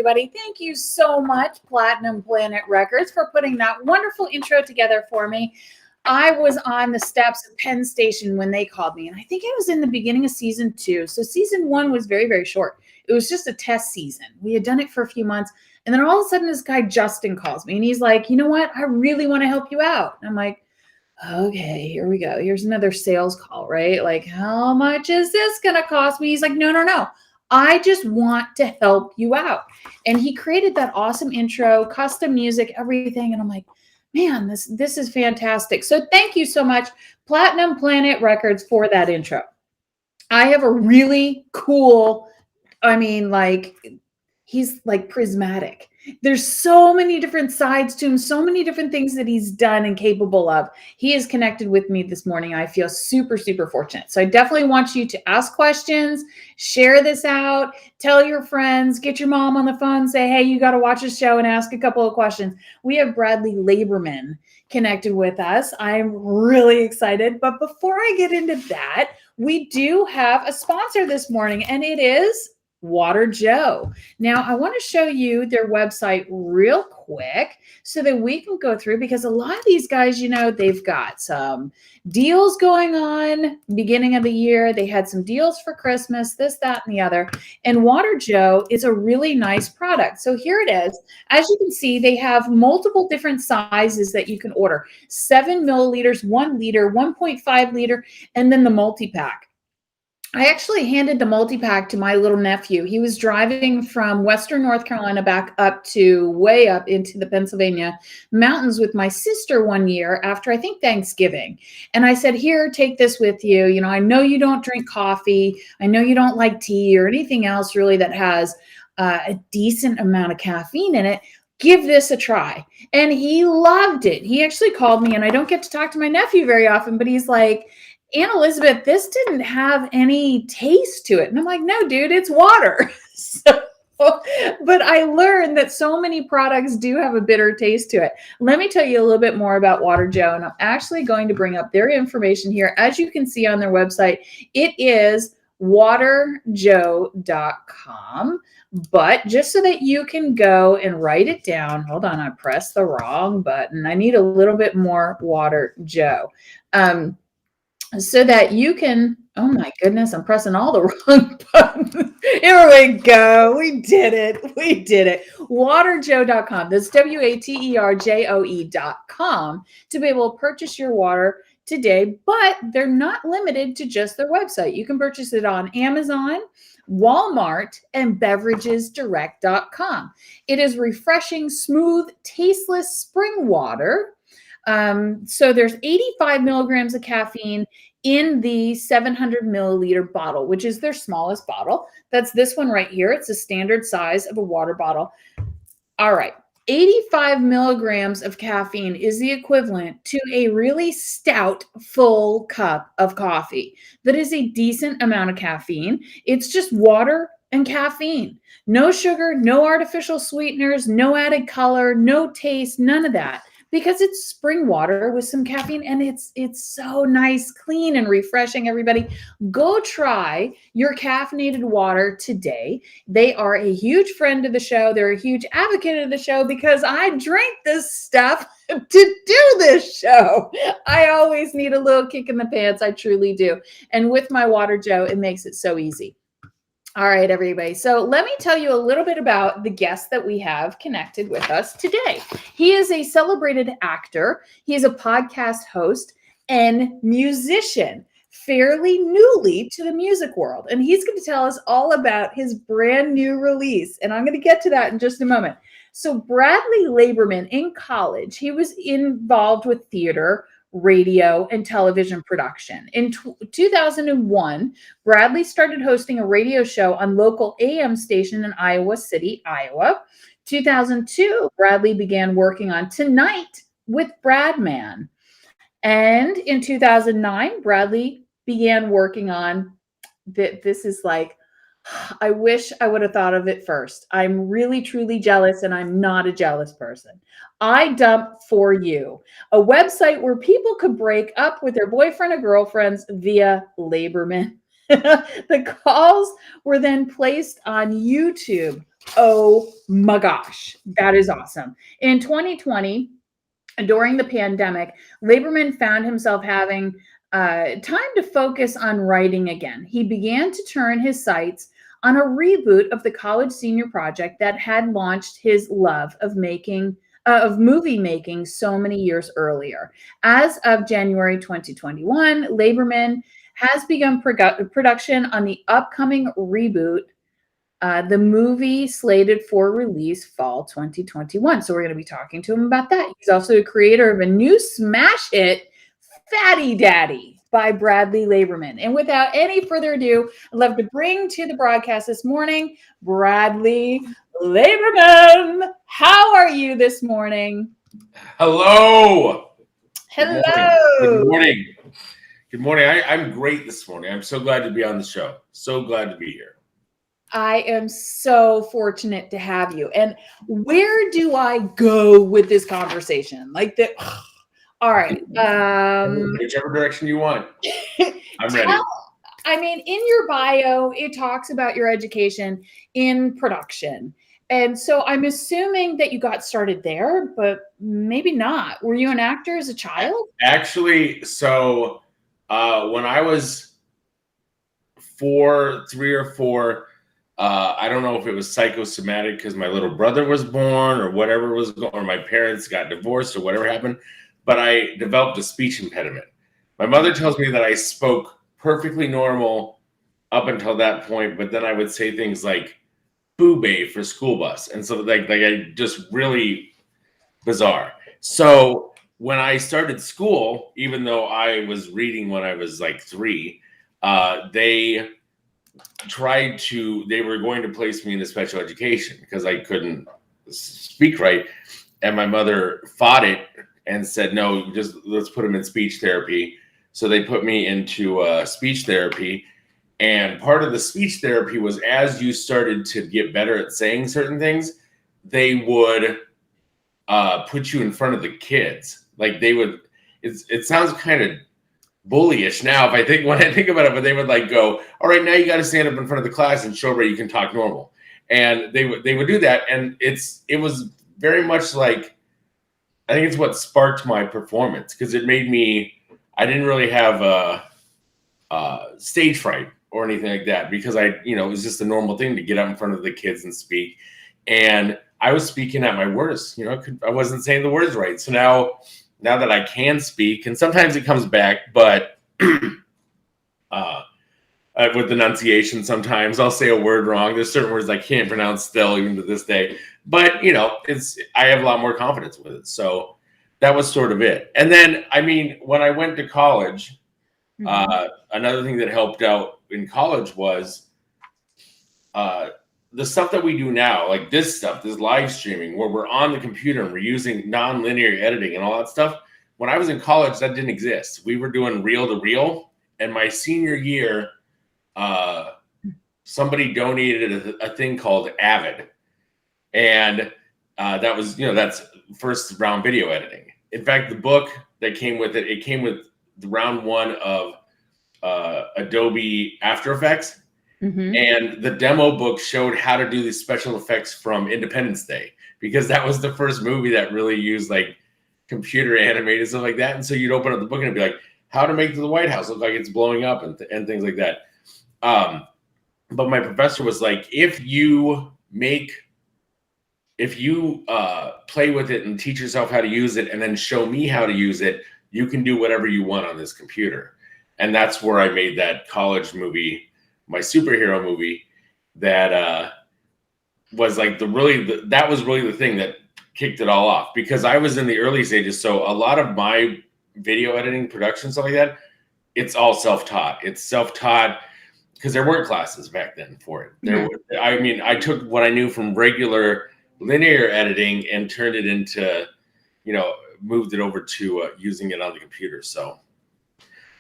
everybody. Thank you so much, Platinum Planet Records, for putting that wonderful intro together for me. I was on the steps of Penn Station when they called me, and I think it was in the beginning of season 2. So season 1 was very, very short. It was just a test season. We had done it for a few months, and then all of a sudden this guy Justin calls me, and he's like, you know what? I really want to help you out. And I'm like, okay, here we go. Here's another sales call, right? Like, how much is this going to cost me? He's like, no. I just want to help you out. And he created that awesome intro, custom music, everything. And I'm like, man, this is fantastic. So thank you so much, Platinum Planet Records, for that intro. I have a really cool, he's like prismatic. There's so many different sides to him, so many different things that he's done and capable of. He is connected with me this morning. I feel super, super fortunate. So I definitely want you to ask questions, share this out, tell your friends, get your mom on the phone, say, hey, you got to watch this show and ask a couple of questions. We have Bradley Laborman connected with us. I'm really excited. But before I get into that, we do have a sponsor this morning, and it is Water Joe. Now, I want to show you their website real quick so that we can go through, because a lot of these guys, you know, they've got some deals going on beginning of the year. They had some deals for Christmas, this, that, and the other. And Water Joe is a really nice product. So here it is. As you can see, they have multiple different sizes that you can order. 7 milliliters, 1 liter, 1.5 liter, and then the multi-pack. I actually handed the multi-pack to my little nephew. He was driving from Western North Carolina back up to way up into the Pennsylvania mountains with my sister one year after, I think, Thanksgiving. And I said, here, take this with you. You know, I know you don't drink coffee. I know you don't like tea or anything else really that has a decent amount of caffeine in it. Give this a try. And he loved it. He actually called me, and I don't get to talk to my nephew very often, but he's like, Aunt Elizabeth, this didn't have any taste to it. And I'm like, no, dude, it's water. But I learned that so many products do have a bitter taste to it. Let me tell you a little bit more about Water Joe. And I'm actually going to bring up their information here. As you can see on their website, it is waterjoe.com. But just so that you can go and write it down, hold on, I pressed the wrong button. I need a little bit more Water Joe. So that you can, oh my goodness, I'm pressing all the wrong buttons. Here we go. We did it. Waterjoe.com. That's waterjoe.com to be able to purchase your water today, but they're not limited to just their website. You can purchase it on Amazon, Walmart, and beveragesdirect.com. It is refreshing, smooth, tasteless spring water. So there's 85 milligrams of caffeine in the 700 milliliter bottle, which is their smallest bottle. That's this one right here. It's a standard size of a water bottle. All right. 85 milligrams of caffeine is the equivalent to a really stout full cup of coffee. That is a decent amount of caffeine. It's just water and caffeine. No sugar, no artificial sweeteners, no added color, no taste, none of that. Because it's spring water with some caffeine, and it's so nice, clean, and refreshing, everybody. Go try your caffeinated water today. They are a huge friend of the show. They're a huge advocate of the show because I drink this stuff to do this show. I always need a little kick in the pants. I truly do. And with my Water Joe, it makes it so easy. All right, everybody. So let me tell you a little bit about the guest that we have connected with us today. He is a celebrated actor. He is a podcast host and musician, fairly newly to the music world. And he's going to tell us all about his brand new release. And I'm going to get to that in just a moment. So Bradley Laborman, in college, he was involved with theater, radio, and television production. In 2001, Bradley started hosting a radio show on local AM station in Iowa City, Iowa. 2002, Bradley began working on Tonight with Bradman. And in 2009, Bradley began working on, this is like, I wish I would have thought of it first. I'm really, truly jealous, and I'm not a jealous person. I Dump For You, a website where people could break up with their boyfriend or girlfriends via Laborman. The calls were then placed on YouTube Oh my gosh, that is awesome. In 2020, during the pandemic, Laborman found himself having time to focus on writing again. He began to turn his sights on a reboot of the college senior project that had launched his love of movie making so many years earlier. As of January 2021, Laborman has begun production on the upcoming reboot, the movie slated for release fall 2021. So we're going to be talking to him about that. He's also the creator of a new smash hit, Fatty Daddy by Bradley Laborman. And without any further ado, I'd love to bring to the broadcast this morning, Bradley Laborman. How are you this morning? Hello. Hello. Good morning. Good morning. I'm great this morning. I'm so glad to be on the show. So glad to be here. I am so fortunate to have you. And where do I go with this conversation? All right. Whichever direction you want. I'm ready. I mean, in your bio, it talks about your education in production. And so I'm assuming that you got started there, but maybe not. Were you an actor as a child? Actually, so when I was 3 or 4, I don't know if it was psychosomatic because my little brother was born or whatever was going on, or my parents got divorced or whatever happened, but I developed a speech impediment. My mother tells me that I spoke perfectly normal up until that point, but then I would say things like "boo-bae" for school bus, and so like I just really bizarre. So when I started school, even though I was reading when I was like 3, they were going to place me in a special education because I couldn't speak right, and my mother fought it and said, no, just let's put him in speech therapy. So they put me into speech therapy. And part of the speech therapy was, as you started to get better at saying certain things, they would put you in front of the kids. Like they would, it sounds kind of bullyish now when I think about it, but they would like go, all right, now you got to stand up in front of the class and show everybody you can talk normal. And they would do that. And it was very much like, I think it's what sparked my performance, because it made me, I didn't really have stage fright or anything like that, because it was just a normal thing to get up in front of the kids and speak. And I was speaking at my worst, I wasn't saying the words right. So now that I can speak, and sometimes it comes back, but with enunciation, sometimes I'll say a word wrong. There's certain words I can't pronounce still, even to this day. But I have a lot more confidence with it. So that was sort of it. And then, when I went to college, another thing that helped out in college was the stuff that we do now, like this live streaming, where we're on the computer and we're using non-linear editing and all that stuff. When I was in college, that didn't exist. We were doing reel to reel. And my senior year, somebody donated a thing called Avid. And that was, that's first round video editing. In fact, the book that came with it came with the round 1 of Adobe After Effects. Mm-hmm. And the demo book showed how to do the special effects from Independence Day, because that was the first movie that really used like computer animated stuff like that. And so you'd open up the book and it'd be like, how to make the White House look like it's blowing up and things like that. But my professor was like, if you play with it and teach yourself how to use it and then show me how to use it, you can do whatever you want on this computer. And that's where I made that college movie, my superhero movie, that was like that was really the thing that kicked it all off, because I was in the early stages. So a lot of my video editing, production, stuff like that, it's all self-taught. It's self-taught because there weren't classes back then for it. I took what I knew from regular linear editing and turned it into, moved it over to using it on the computer. So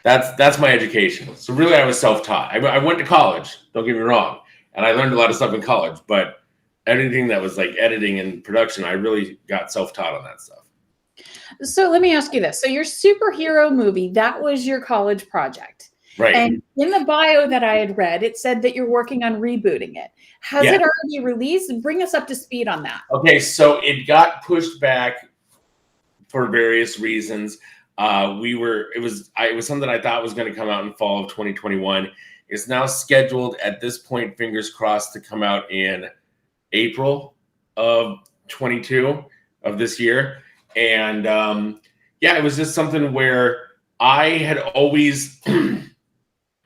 that's my education. So really, I was self-taught. I went to college, don't get me wrong, and I learned a lot of stuff in college, but anything that was like editing and production, I really got self-taught on that stuff. So let me ask you this. So your superhero movie, that was your college project. Right. And in the bio that I had read, it said that you're working on rebooting it. Has Yeah. it already released? Bring us up to speed on that. Okay, so it got pushed back for various reasons. It was something I thought was going to come out in fall of 2021. It's now scheduled at this point, fingers crossed, to come out in April of 22 of this year. And yeah, it was just something where I had always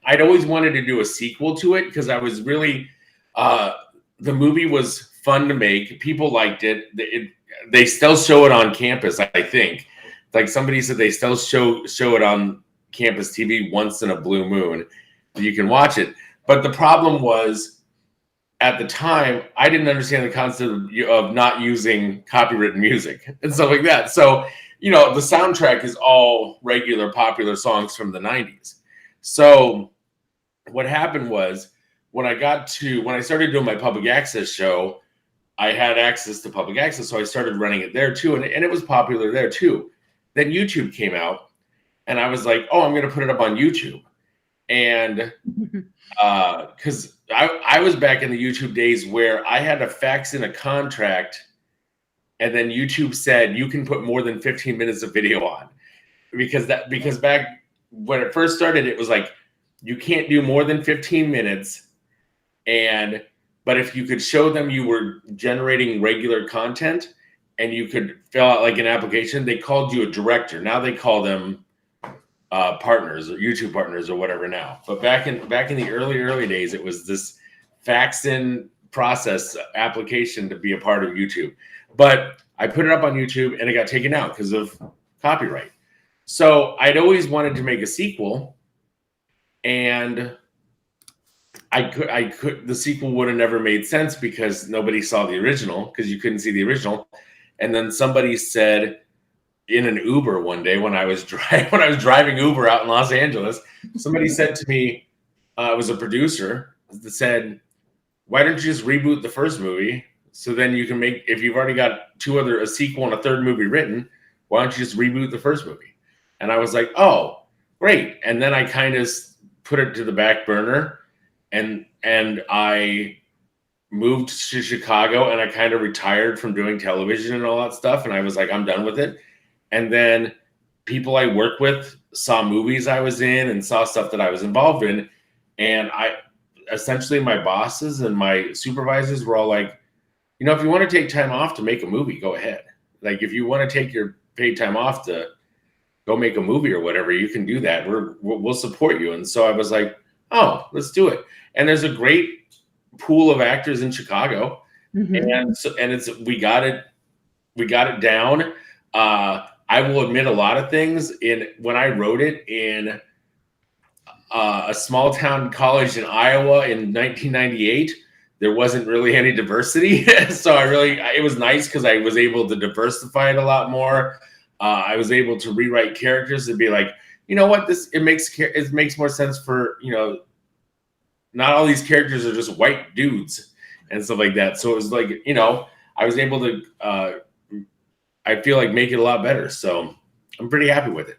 I'd always wanted to do a sequel to it because I was really the movie was fun to make. People liked it. They still show it on campus, I think. Like somebody said, they still show it on campus TV once in a blue moon. You can watch it. But the problem was, at the time, I didn't understand the concept of not using copyrighted music and stuff like that. So, the soundtrack is all regular popular songs from the 90s. So what happened was when I started doing my public access show, I had access to public access. So I started running it there too. And it was popular there too. Then YouTube came out and I was like, oh, I'm going to put it up on YouTube. And because I was back in the YouTube days where I had to fax in a contract and then YouTube said you can put more than 15 minutes of video on because back when it first started, it was like, you can't do more than 15 minutes. But if you could show them you were generating regular content and you could fill out like an application, they called you a director. Now they call them partners or YouTube partners or whatever now. But back in the early days, it was this fax in process application to be a part of YouTube. But I put it up on YouTube and it got taken out because of copyright. So I'd always wanted to make a sequel. And the sequel would have never made sense because nobody saw the original because you couldn't see the original. And then somebody said in an Uber one day when I was driving Uber out in Los Angeles, somebody said to me, it was a producer that said, why don't you just reboot the first movie? So then you can make, if you've already got a sequel and a third movie written, why don't you just reboot the first movie? And I was like, oh, great. And then I kind of put it to the back burner and I moved to Chicago and I kind of retired from doing television and all that stuff. And I was like, I'm done with it. And then people I work with saw movies I was in and saw stuff that I was involved in. And essentially my bosses and my supervisors were all like, if you want to take time off to make a movie, go ahead. Like if you want to take your paid time off to go make a movie or whatever, you can do that. We'll support you. And so I was like, oh, let's do it. And there's a great pool of actors in Chicago. Mm-hmm. We got it down. I will admit a lot of things when I wrote it in a small town college in Iowa in 1998, there wasn't really any diversity. So it was nice because I was able to diversify it a lot more. I was able to rewrite characters and be like, you know what, it makes more sense for, not all these characters are just white dudes and stuff like that. So it was like, I was able to, I feel like make it a lot better. So I'm pretty happy with it.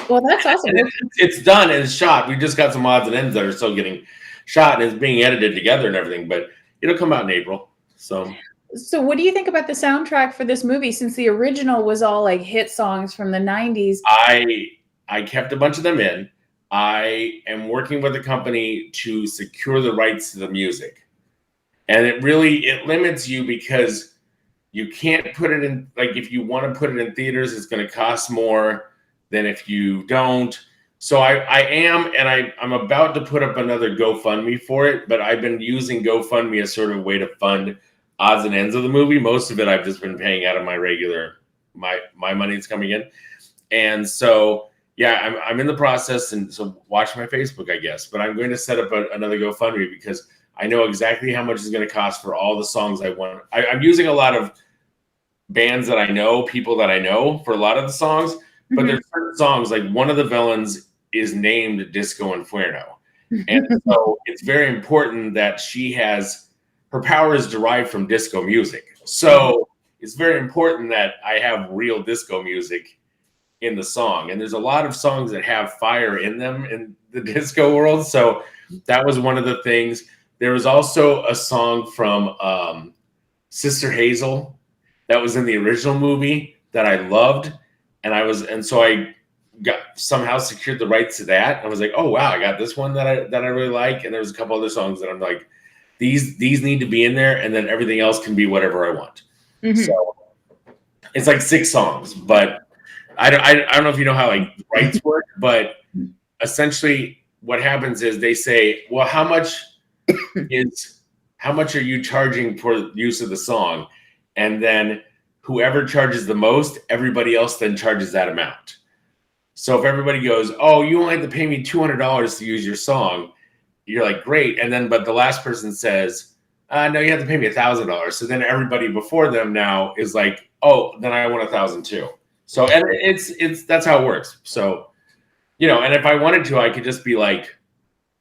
Well, that's awesome. It's done and it's shot. We just got some odds and ends that are still getting shot and it's being edited together and everything, but it'll come out in April. So what do you think about the soundtrack for this movie? Since the original was all like hit songs from the 90s. I kept a bunch of them in. I am working with a company to secure the rights to the music. And it limits you because you can't put it in, like if you want to put it in theaters, it's going to cost more than if you don't. So I'm about to put up another GoFundMe for it, but I've been using GoFundMe as sort of a way to fund odds and ends of the movie. Most of it I've just been paying out of my regular, my money that's coming in. And so, yeah, I'm in the process, and so watch my Facebook, I guess. But I'm going to set up another GoFundMe because I know exactly how much it's going to cost for all the songs I want. I'm using a lot of bands that I know, people that I know for a lot of the songs, but there's certain songs, like one of the villains is named Disco Inferno. And so it's very important that her power is derived from disco music. So it's very important that I have real disco music in the song. And there's a lot of songs that have fire in them. And the disco world. So that was one of the things. There was also a song from Sister Hazel that was in the original movie that I loved, and so I got somehow secured the rights to that. I was like, oh wow, I got this one that I really like, and there's a couple other songs that I'm like, these need to be in there, and then everything else can be whatever I want. So it's like 6 songs, but I don't know if you know how like rights work, but essentially what happens is they say, well, how much are you charging for use of the song? And then whoever charges the most, everybody else then charges that amount. So if everybody goes, oh, you only have to pay me $200 to use your song, you're like, great. And then, but the last person says, no, you have to pay me $1,000. So then everybody before them now is like, oh, then I want $1,000 too. So, and it's that's how it works. So, and if I wanted to, I could just be like,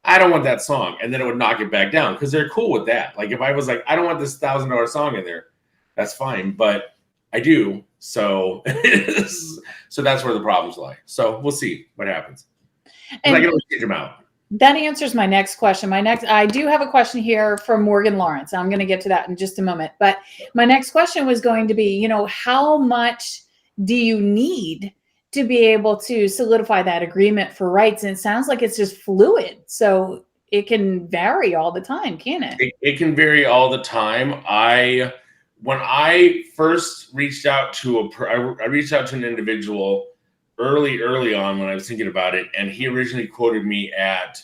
I don't want that song. And then it would knock it back down because they're cool with that. Like if I was like, I don't want this $1,000 song in there, that's fine. But I do. So, so that's where the problems lie. So we'll see what happens. And I can always change them out. That answers my next question. I do have a question here from Morgan Lawrence. I'm going to get to that in just a moment. But my next question was going to be, how much do you need to be able to solidify that agreement for rights? And it sounds like it's just fluid. So it can vary all the time, can it? It can vary all the time. When I first reached out to I reached out to an individual early on when I was thinking about it, and he originally quoted me at,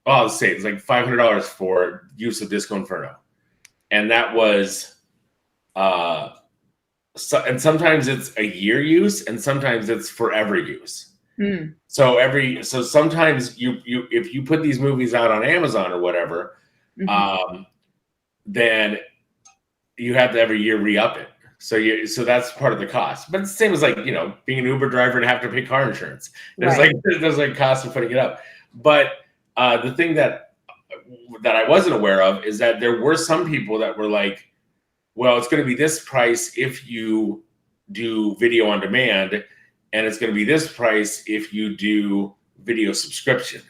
I'll say it's like $500 for use of Disco Inferno, and that was, and sometimes it's a year use, and sometimes it's forever use. So sometimes you if you put these movies out on Amazon or whatever, then you have to every year re-up it. So that's part of the cost. But it's the same as like, being an Uber driver and have to pay car insurance. There's like cost of putting it up. But the thing that I wasn't aware of is that there were some people that were like, well, it's going to be this price if you do video on demand, and it's going to be this price if you do video subscription.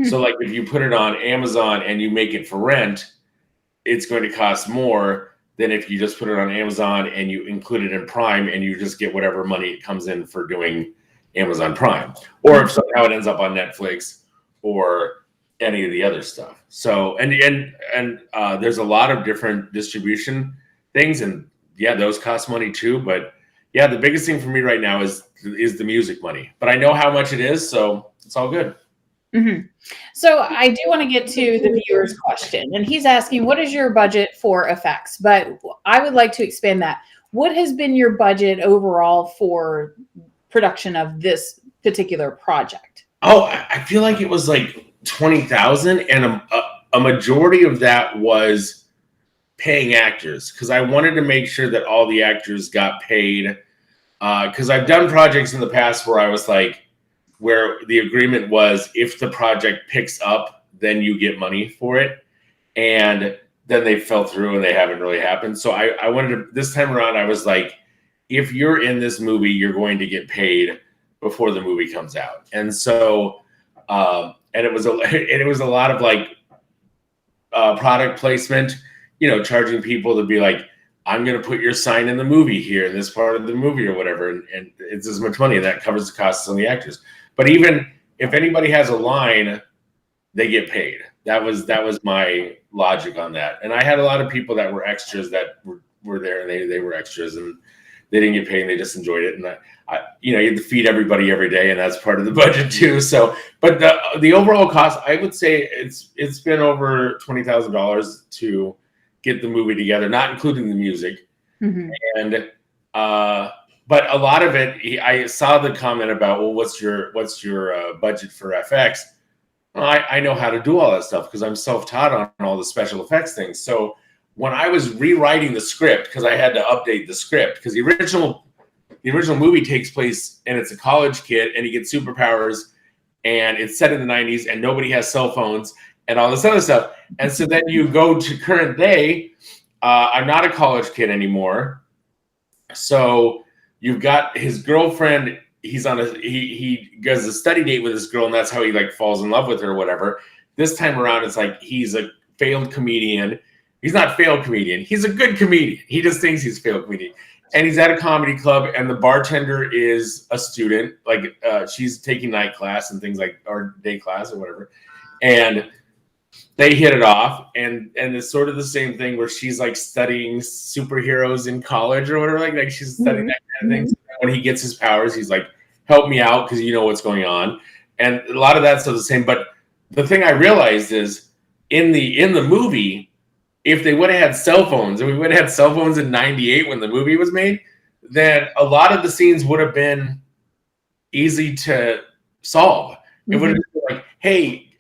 So like if you put it on Amazon and you make it for rent, it's going to cost more than if you just put it on Amazon and you include it in Prime and you just get whatever money it comes in for doing Amazon Prime, or if somehow it ends up on Netflix or any of the other stuff. So, and there's a lot of different distribution things, and yeah, those cost money too. But yeah, the biggest thing for me right now is the music money, but I know how much it is, so it's all good. So I do want to get to the viewer's question, and he's asking, what is your budget for effects? But I would like to expand that. What has been your budget overall for production of this particular project? Oh, I feel like it was like 20,000, and a majority of that was paying actors, because I wanted to make sure that all the actors got paid. Because I've done projects in the past where I was like, where the agreement was if the project picks up, then you get money for it. And then they fell through and they haven't really happened. So I wanted to, this time around, I was like, if you're in this movie, you're going to get paid before the movie comes out. And so, and it was a lot of like product placement, charging people to be like, I'm going to put your sign in the movie here in this part of the movie or whatever. And it's as much money, and that covers the costs on the actors. But even if anybody has a line, they get paid. That was my logic on that. And I had a lot of people that were extras that were there, and they were extras, and they didn't get paid, and they just enjoyed it. And you have to feed everybody every day, and that's part of the budget too. So, but the overall cost, I would say it's been over $20,000 to get the movie together, not including the music. And but a lot of it, I saw the comment about, well, what's your budget for FX? Well, I know how to do all that stuff because I'm self-taught on all the special effects things. So when I was rewriting the script, because I had to update the script, because the original movie takes place and it's a college kid and he gets superpowers, and it's set in the 90s and nobody has cell phones and all this other stuff. And so then you go to current day. I'm not a college kid anymore. So you've got his girlfriend he's on he does a study date with this girl, and that's how he like falls in love with her or whatever. This time around, it's like he's a failed comedian. He's not failed comedian. He's a good comedian. He just thinks he's a failed comedian. And he's at a comedy club, and the bartender is a student. Like she's taking night class and things like, or day class or whatever. And they hit it off, and it's sort of the same thing where she's like studying superheroes in college or whatever. Like she's studying that kind of thing. So when he gets his powers, he's like, "Help me out because you know what's going on." And a lot of that's still the same. But the thing I realized is in the movie, if they would have had cell phones, and we would have had cell phones in '98 when the movie was made, then a lot of the scenes would have been easy to solve. It would have been like, "Hey,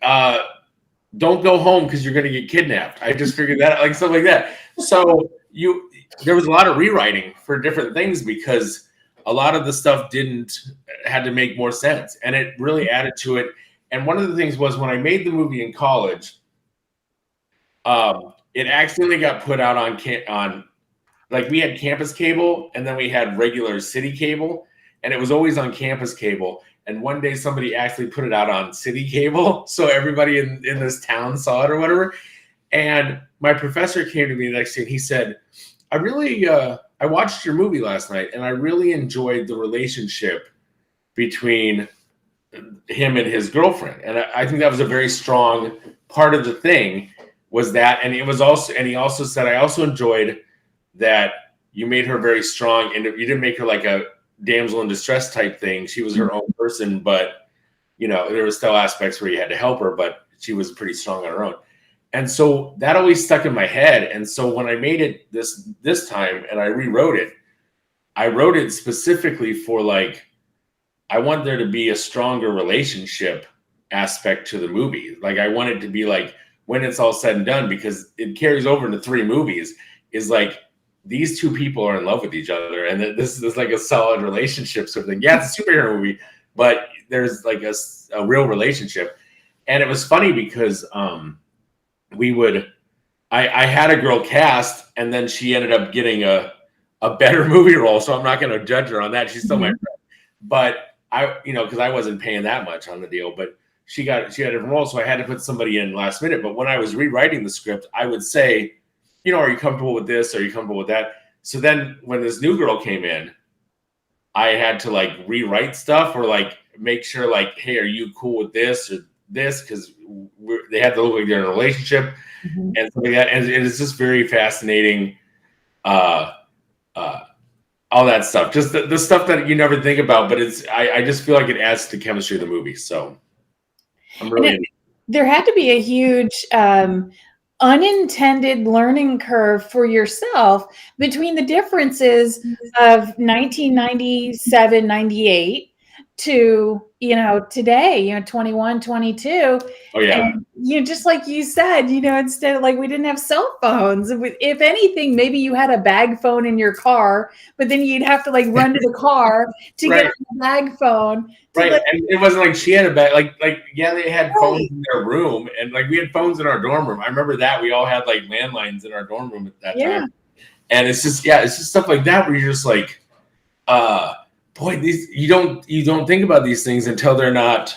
don't go home because you're going to get kidnapped." I just figured that out, like stuff like that. So there was a lot of rewriting for different things because a lot of the stuff had to make more sense, and it really added to it. And one of the things was when I made the movie in college, it accidentally got put out on like we had campus cable, and then we had regular city cable, and it was always on campus cable. And one day somebody actually put it out on city cable, so everybody in this town saw it or whatever. And my professor came to me the next day and he said, I watched your movie last night, and I really enjoyed the relationship between him and his girlfriend. And I think that was a very strong part of the thing was that. And he also said, I also enjoyed that you made her very strong, and you didn't make her like a damsel in distress type thing. She was her own person, but there was still aspects where you had to help her, but she was pretty strong on her own. And so that always stuck in my head. And so when I made it this time and I rewrote it, I wrote it specifically for like, I want there to be a stronger relationship aspect to the movie. Like I want it to be like when it's all said and done, because it carries over into 3 movies, is like these 2 people are in love with each other, and this is like a solid relationship sort of thing. Yeah, it's a superhero movie, but there's like a real relationship. And it was funny because I had a girl cast, and then she ended up getting a better movie role. So I'm not going to judge her on that. She's still my friend, but because I wasn't paying that much on the deal, but she had a different role. So I had to put somebody in last minute. But when I was rewriting the script, I would say, are you comfortable with this? Are you comfortable with that? So then when this new girl came in, I had to like rewrite stuff or like make sure like, hey, are you cool with this or this? Because they had to look like they're in a relationship and stuff like that. And it's just very fascinating. All that stuff, just the stuff that you never think about, but I just feel like it adds to the chemistry of the movie. So I'm really. There had to be a huge unintended learning curve for yourself between the differences of 1997, 98 to, today, 21, 22. Oh yeah. And, just like you said, instead of like, we didn't have cell phones. If anything, maybe you had a bag phone in your car, but then you'd have to like run to the car to get a bag phone. Right. And it wasn't like she had a bag, like, yeah, they had phones in their room, and like we had phones in our dorm room. I remember that we all had like landlines in our dorm room at that time. And it's just stuff like that where you're just like, boy, these you don't think about these things until they're not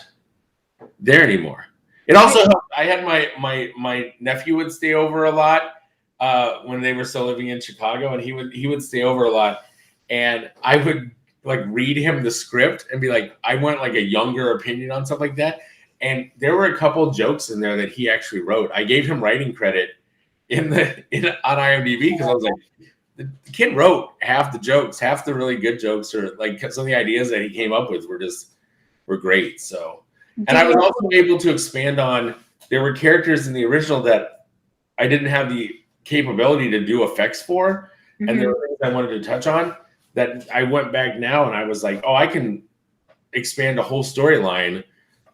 there anymore. It also helped. I had my nephew would stay over a lot when they were still living in Chicago, and he would stay over a lot, and I would like read him the script and be like, I want like a younger opinion on stuff like that. And there were a couple jokes in there that he actually wrote. I gave him writing credit on IMDb because I was like, the kid wrote half the jokes, half the really good jokes, or like some of the ideas that he came up with were great. So, and I was also able to expand on, there were characters in the original that I didn't have the capability to do effects for. And there were things I wanted to touch on that I went back now and I was like, oh, I can expand a whole storyline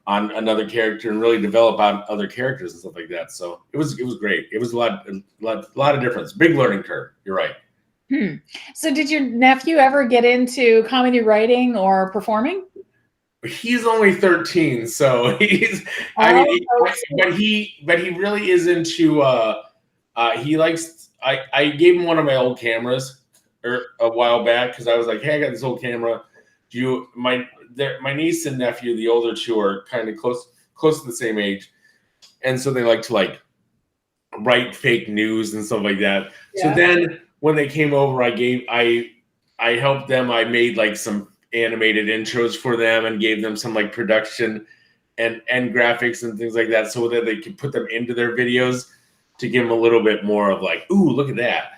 on another character and really develop out other characters and stuff like that. So it was great. It was a lot of difference. Big learning curve. You're right. So did your nephew ever get into comedy writing or performing? He's only 13, so he's. But he really is into. He likes. I gave him one of my old cameras a while back because I was like, hey, I got this old camera. my niece and nephew, the older two, are kind of close to the same age, and so they like to like write fake news and stuff like that. Yeah. So then when they came over, I helped them. I made like some animated intros for them and gave them some like production and graphics and things like that, so that they could put them into their videos to give them a little bit more of like, ooh, look at that.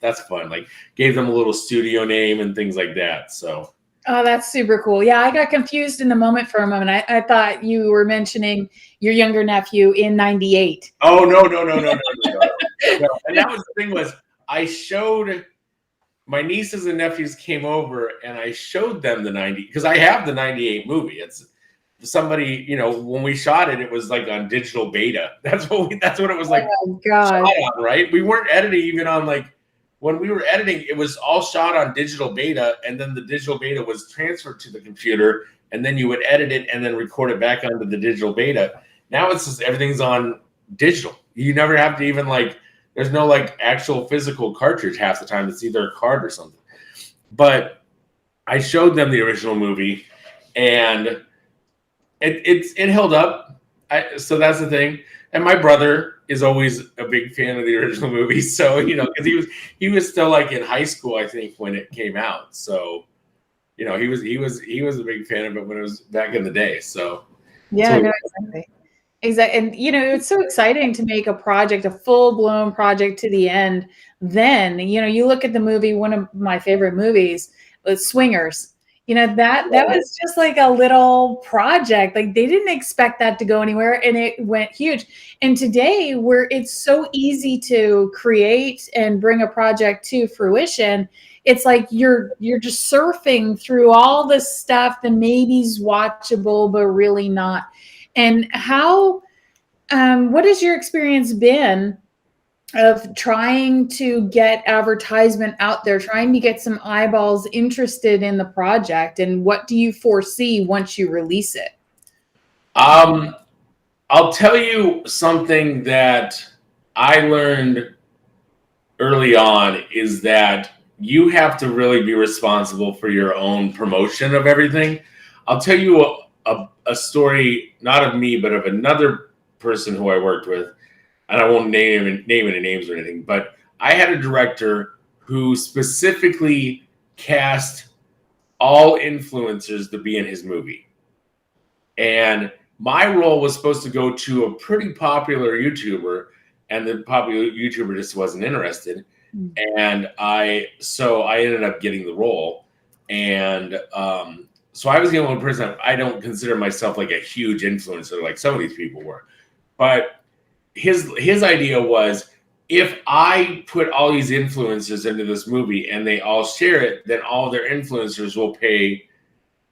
That's fun. Like gave them a little studio name and things like that. So. Oh, that's super cool. Yeah, I got confused in the moment for a moment. I thought you were mentioning your younger nephew in '98. Oh, no. And that was the thing was I showed my nieces and nephews came over and I showed them the 90 because I have the 98 movie. It's somebody, when we shot it, it was like on digital beta. That's what it was like. Oh, God. Shot on, right? We weren't editing even on like when we were editing, it was all shot on digital beta, and then the digital beta was transferred to the computer, and then you would edit it and then record it back onto the digital beta. Now it's just everything's on digital. You never have to even like, there's no like actual physical cartridge half the time. It's either a card or something. But I showed them the original movie, and it held up. So that's the thing. And my brother is always a big fan of the original movie. So, because he was still like in high school, I think, when it came out. So, he was a big fan of it when it was back in the day. So yeah, no, exactly. Exactly. And it's so exciting to make a project, a full-blown project to the end. Then, you look at the movie, one of my favorite movies, Swingers. That was just like a little project. Like they didn't expect that to go anywhere, and it went huge. And today, where it's so easy to create and bring a project to fruition, it's like you're just surfing through all this stuff that maybe's watchable, but really not. And how, what has your experience been of trying to get advertisement out there, trying to get some eyeballs interested in the project, and what do you foresee once you release it? I'll tell you something that I learned early on is that you have to really be responsible for your own promotion of everything. I'll tell you a story, not of me, but of another person who I worked with. And I won't name any names or anything, but I had a director who specifically cast all influencers to be in his movie. And my role was supposed to go to a pretty popular YouTuber, and the popular YouTuber just wasn't interested. And so I ended up getting the role. And so I was the only person. I don't consider myself like a huge influencer like some of these people were. But his idea was, if I put all these influencers into this movie and they all share it, then all their influencers will pay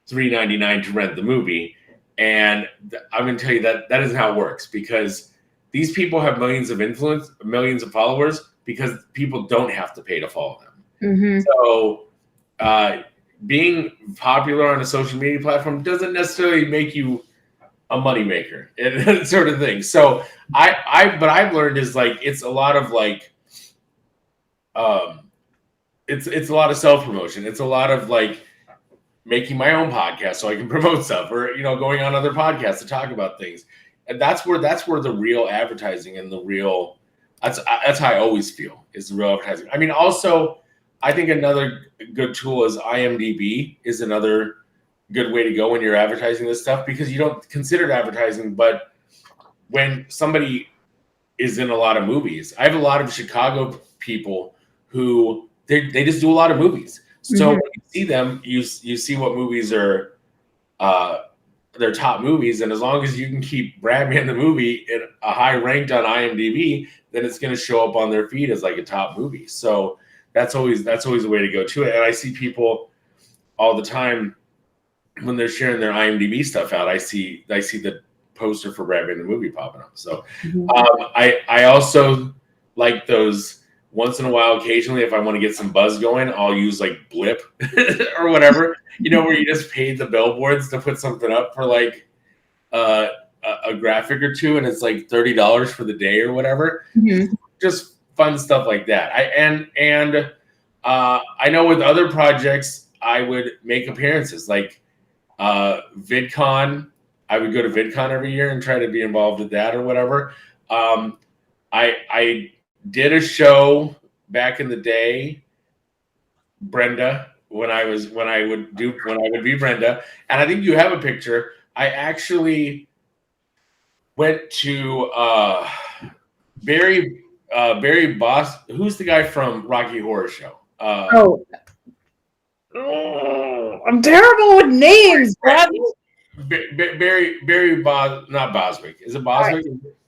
$3.99 to rent the movie. And I'm going to tell you that isn't how it works, because these people have millions of influence, millions of followers, because people don't have to pay to follow them. Mm-hmm. So being popular on a social media platform doesn't necessarily make you a moneymaker and that sort of thing. So what I've learned is like, it's a lot of like, it's a lot of self-promotion. It's a lot of like making my own podcast so I can promote stuff, or, going on other podcasts to talk about things. And that's where the real advertising and the real, that's how I always feel, is the real advertising. I mean, also, I think another good tool is IMDb is another good way to go when you're advertising this stuff, because you don't consider it advertising. But when somebody is in a lot of movies, I have a lot of Chicago people who they just do a lot of movies. So when you see them, you see what movies are their top movies, and as long as you can keep Bradman the movie in a high ranked on IMDb, then it's going to show up on their feed as like a top movie. So that's always a way to go to it. And I see people all the time when they're sharing their IMDb stuff out. I see the poster for Bradman the movie popping up. So I also like those. Once in a while, occasionally, if I want to get some buzz going, I'll use like Blip or whatever, where you just paid the billboards to put something up for like a graphic or two, and it's like $30 for the day or whatever. Mm-hmm. Just fun stuff like that. I know with other projects, I would make appearances like VidCon. I would go to VidCon every year and try to be involved with that or whatever. I did a show back in the day, Brenda, when I would be Brenda, and I think you have a picture. I actually went to Barry Boss. Who's the guy from Rocky Horror Show? Oh, I'm terrible with names, Bradley. Barry not Boswick. Is it Boswick?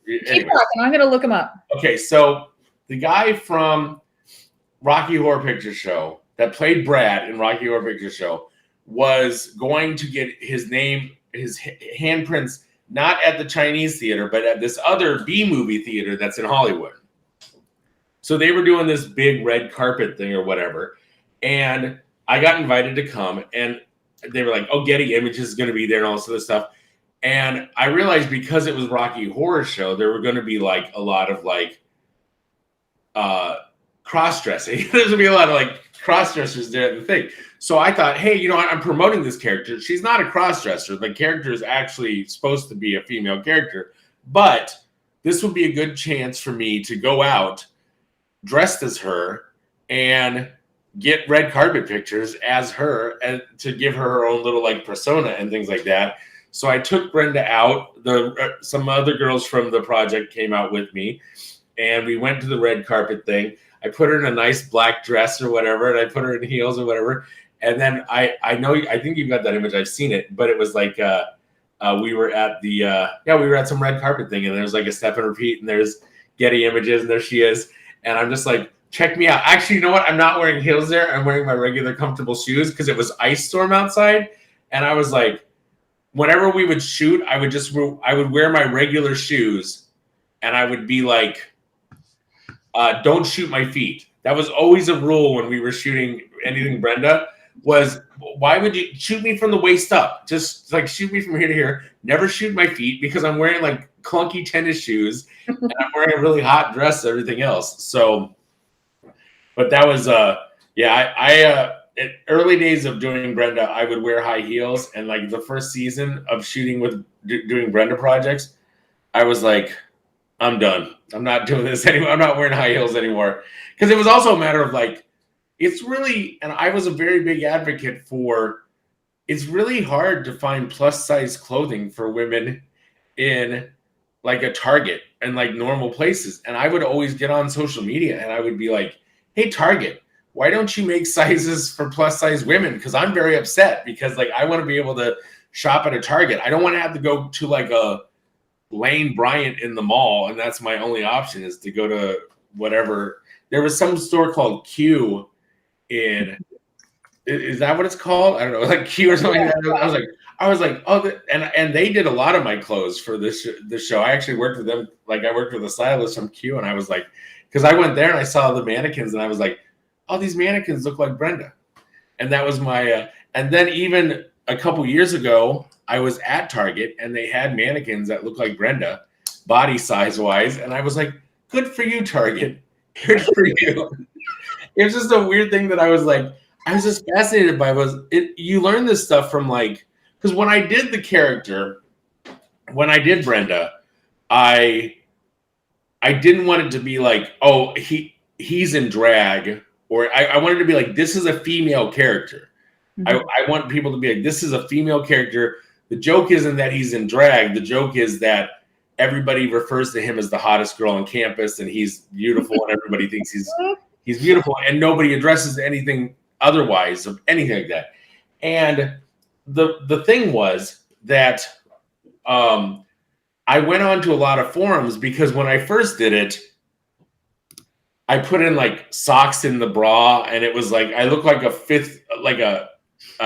Right. Keep talking. I'm gonna look him up. Okay, so the guy from Rocky Horror Picture Show that played Brad in Rocky Horror Picture Show was going to get his name, his handprints, not at the Chinese theater, but at this other B movie theater that's in Hollywood. So they were doing this big red carpet thing or whatever, and I got invited to come, and they were like, "Oh, Getty Images is going to be there and all this other stuff." And I realized because it was Rocky Horror Show, there were going to be like a lot of like cross-dressing. There's going to be a lot of like cross-dressers there at the thing. So I thought, hey, you know what? I'm promoting this character. She's not a cross-dresser. The character is actually supposed to be a female character, but this would be a good chance for me to go out dressed as her and get red carpet pictures as her and to give her own little like persona and things like that. So I took Brenda out. Some other girls from the project came out with me, and we went to the red carpet thing. I put her in a nice black dress or whatever, and I put her in heels or whatever. And then I think you've got that image. I've seen it, but it was like we were at we were at some red carpet thing, and there's like a step and repeat, and there's Getty Images, and there she is. And I'm just like, check me out. Actually, you know what? I'm not wearing heels there. I'm wearing my regular comfortable shoes because it was ice storm outside. And I was like, whenever we would shoot, I would wear my regular shoes, and I would be like, don't shoot my feet. That was always a rule when we were shooting anything Brenda, was why would you shoot me from the waist up? Just like shoot me from here to here. Never shoot my feet because I'm wearing like clunky tennis shoes and I'm wearing a really hot dress, everything else. So, but that was, in early days of doing Brenda, I would wear high heels, and like the first season of shooting with doing Brenda projects, I was like, I'm done. I'm not doing this anymore. I'm not wearing high heels anymore. Because it was also a matter of like, it's really, and I was a very big advocate for, it's really hard to find plus size clothing for women in like a Target and like normal places. And I would always get on social media and I would be like, hey, Target, why don't you make sizes for plus size women? Because I'm very upset because like I want to be able to shop at a Target. I don't want to have to go to like a Lane Bryant in the mall, and that's my only option is to go to whatever. There was some store called Q in, is that what it's called? I don't know, like Q or something like that. I was like, oh, and they did a lot of my clothes for this show. I actually worked with them. Like I worked with a stylist from Q, and I was like, because I went there and I saw the mannequins, and I was like, oh, these mannequins look like Brenda. And that was my, and then even a couple years ago, I was at Target and they had mannequins that looked like Brenda, body size wise. And I was like, good for you, Target. Good for you. It was just a weird thing that I was like, I was just fascinated by you learn this stuff from like, because when I did the character, when I did Brenda, I didn't want it to be like, oh, he's in drag, or I wanted to be like, this is a female character. Mm-hmm. I want people to be like, this is a female character. The joke isn't that he's in drag. The joke is that everybody refers to him as the hottest girl on campus, and he's beautiful, and everybody thinks he's beautiful, and nobody addresses anything otherwise of anything like that. And the thing was that I went on to a lot of forums because when I first did it, I put in like socks in the bra, and it was like I looked like a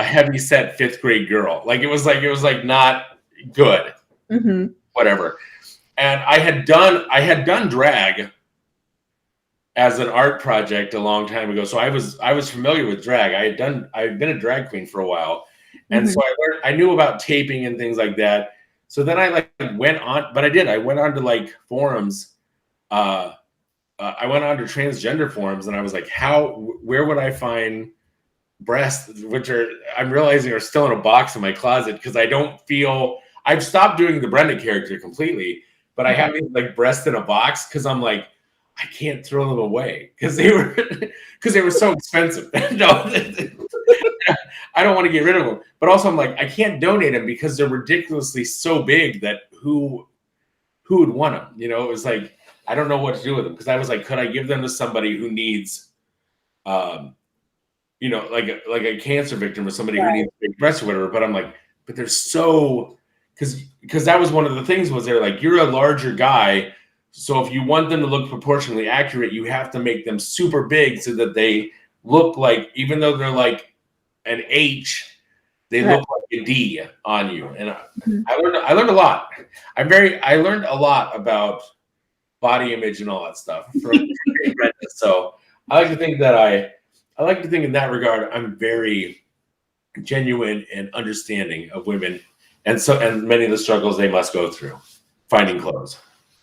heavy set 5th grade girl. Like it was like not good. Mm-hmm. Whatever. And I had done drag as an art project a long time ago. So I was familiar with drag. I'd been a drag queen for a while. And mm-hmm. So I knew about taping and things like that. So then I like went on, but I went on to like forums. I went on to transgender forums, and I was like, where would I find breasts, which I'm realizing are still in a box in my closet because I don't feel I've stopped doing the Brenda character completely, but I have these like breasts in a box because I'm like, I can't throw them away because they were so expensive. No, I don't want to get rid of them, but also I'm like, I can't donate them because they're ridiculously so big that who would want them? You know, it was like I don't know what to do with them because I was like, could I give them to somebody who needs, you know, like a cancer victim or somebody who needs big breasts or whatever? But I'm like, but they're so because that was one of the things was they're like, you're a larger guy. So if you want them to look proportionally accurate, you have to make them super big so that they look like, even though they're like an H, they look like a D on you. And I learned a lot. I learned a lot about body image and all that stuff from so I like to think that I like to think in that regard I'm very genuine and understanding of women and many of the struggles they must go through finding clothes.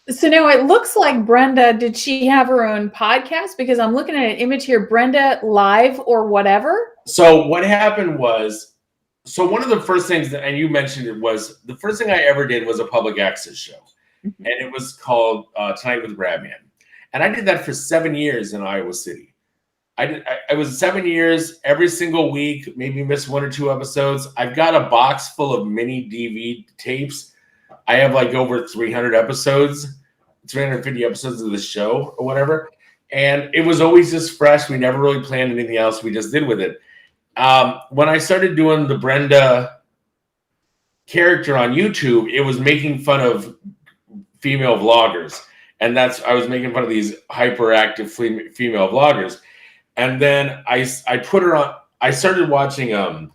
So now it looks like Brenda, did she have her own podcast? Because I'm looking at an image here, Brenda Live or whatever. So what happened was, one of the first things and you mentioned it, was the first thing I ever did was a public access show. And it was called Tonight with Bradman. And I did that for 7 years in Iowa City. I was 7 years, every single week, maybe miss 1 or 2 episodes. I've got a box full of mini DVD tapes. I have like over 300 episodes, 350 episodes of the show or whatever. And it was always just fresh. We never really planned anything else. We just did with it. When I started doing the Brenda character on YouTube, it was making fun of female vloggers. And I was making fun of these hyperactive female vloggers. And then I put her on, I started watching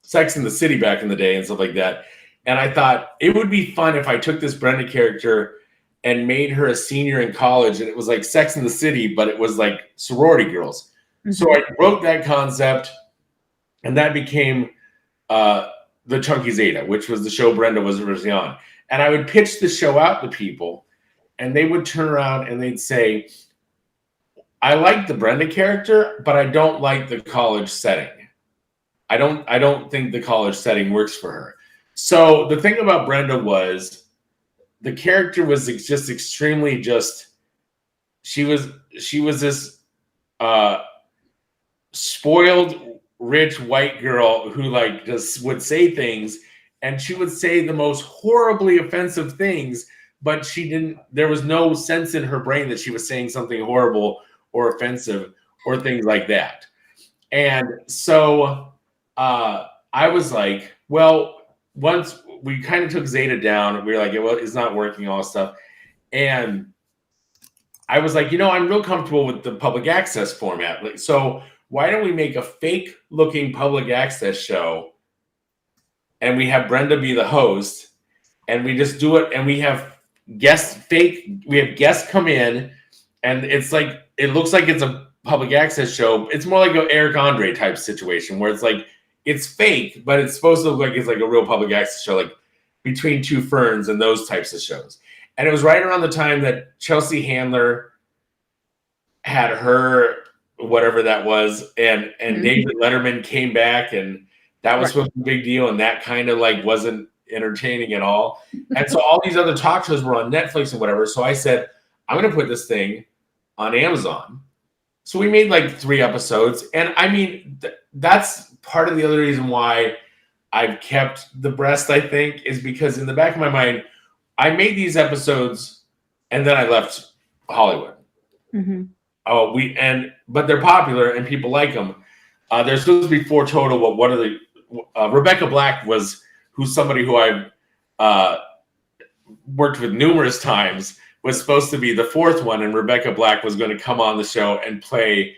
Sex and the City back in the day and stuff like that. And I thought it would be fun if I took this Brenda character and made her a senior in college. And it was like Sex and the City, but it was like sorority girls. Mm-hmm. So I wrote that concept, and that became the Chunky Zeta, which was the show Brenda was originally on. And I would pitch the show out to people, and they would turn around and they'd say, I like the Brenda character, but I don't like the college setting. I don't think the college setting works for her. So the thing about Brenda was the character was just extremely she was this spoiled rich white girl who like just would say things, and she would say the most horribly offensive things, but there was no sense in her brain that she was saying something horrible or offensive or things like that. And so I was like, well, once we kind of took Zeta down, we were like, well, it's not working, all this stuff. And I was like, I'm real comfortable with the public access format. Like, so why don't we make a fake looking public access show, and we have Brenda be the host, and we just do it, and we have guests come in, and it's like, it looks like it's a public access show. It's more like an Eric Andre type situation where it's like, it's fake, but it's supposed to look like it's like a real public access show, like Between Two Ferns and those types of shows. And it was right around the time that Chelsea Handler had her, whatever that was, and David Letterman came back, and that was supposed to be a big deal, and that kind of like wasn't entertaining at all. And so all these other talk shows were on Netflix and whatever. So I said, I'm going to put this thing on Amazon. So we made like 3 episodes. And I mean, that's part of the other reason why I've kept the breast, I think, is because in the back of my mind, I made these episodes and then I left Hollywood. Mm-hmm. But they're popular and people like them. There's supposed to be 4 total, but one of the Rebecca Black who's somebody who I've worked with numerous times, was supposed to be the 4th one, and Rebecca Black was going to come on the show and play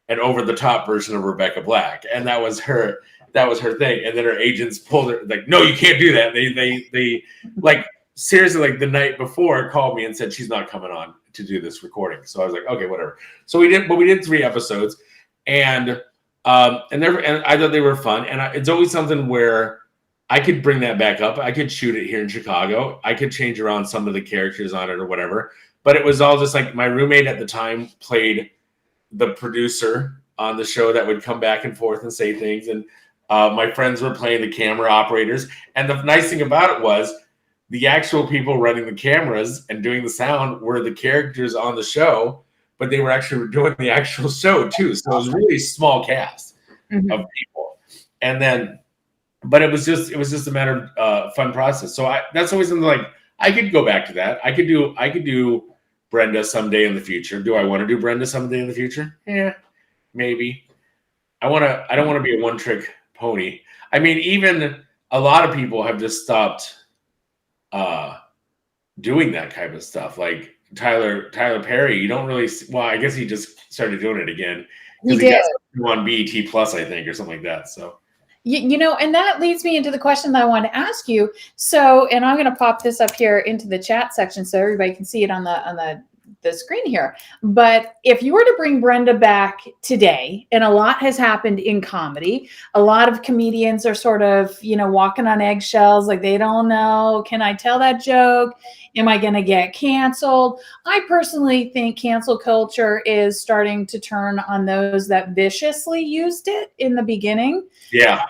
an over-the-top version of Rebecca Black, and that was her thing. And then her agents pulled her, like, no, you can't do that. They like seriously, like the night before, called me and said she's not coming on to do this recording. So I was like, okay, whatever. So we did 3 episodes, and I thought they were fun. And it's always something where I could bring that back up. I could shoot it here in Chicago. I could change around some of the characters on it or whatever. But it was all just like my roommate at the time played the producer on the show that would come back and forth and say things. And my friends were playing the camera operators. And the nice thing about it was the actual people running the cameras and doing the sound were the characters on the show, but they were actually doing the actual show too. So it was really a small cast of people. And then, but it was just a matter of fun process. So that's always something like, I could go back to that. I could do Brenda someday in the future. Do I want to do Brenda someday in the future? Yeah, maybe. I don't want to be a one-trick pony. I mean, even a lot of people have just stopped doing that kind of stuff. Like Tyler Perry, you don't really well, I guess he just started doing it again. He did. Got on BET Plus, I think, or something like that. So you know, and that leads me into the question that I want to ask you. So, and I'm going to pop this up here into the chat section so everybody can see it on the screen here. But if you were to bring Brenda back today, and a lot has happened in comedy, a lot of comedians are sort of, you know, walking on eggshells, like they don't know, can I tell that joke? Am I going to get canceled? I personally think cancel culture is starting to turn on those that viciously used it in the beginning. Yeah.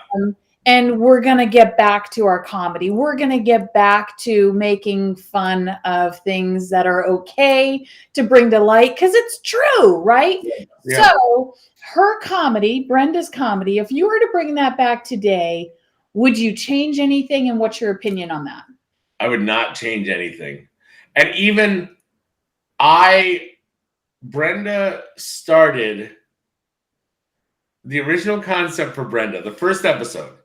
And we're going to get back to our comedy. We're going to get back to making fun of things that are okay to bring to light because it's true, right? Yeah. So her comedy, Brenda's comedy, if you were to bring that back today, would you change anything? And what's your opinion on that? I would not change anything. And even Brenda started the original concept for Brenda, the first episode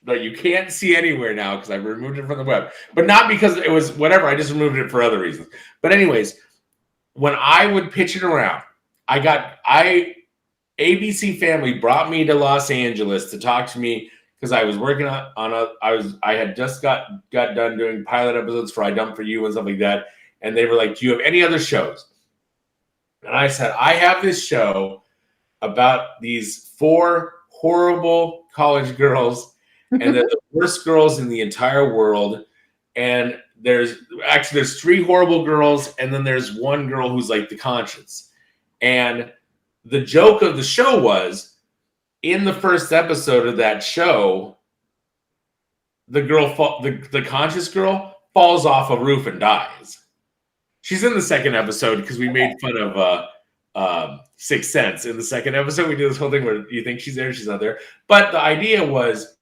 that you can't see anywhere now because I removed it from the web, but not because it was whatever. I just removed it for other reasons. But anyways, when I would pitch it around, ABC Family brought me to Los Angeles to talk to me because I was working I had just got done doing pilot episodes for I Dump For You and stuff like that. And they were like, do you have any other shows? And I said, I have this show about these 4 horrible college girls, and they're the worst girls in the entire world. And there's 3 horrible girls, and then there's one girl who's like the conscience. And the joke of the show was, in the first episode of that show, the conscious girl falls off a roof and dies. She's in the second episode because we made fun of Sixth Sense. In the second episode, we do this whole thing where you think she's there, she's not there. But the idea was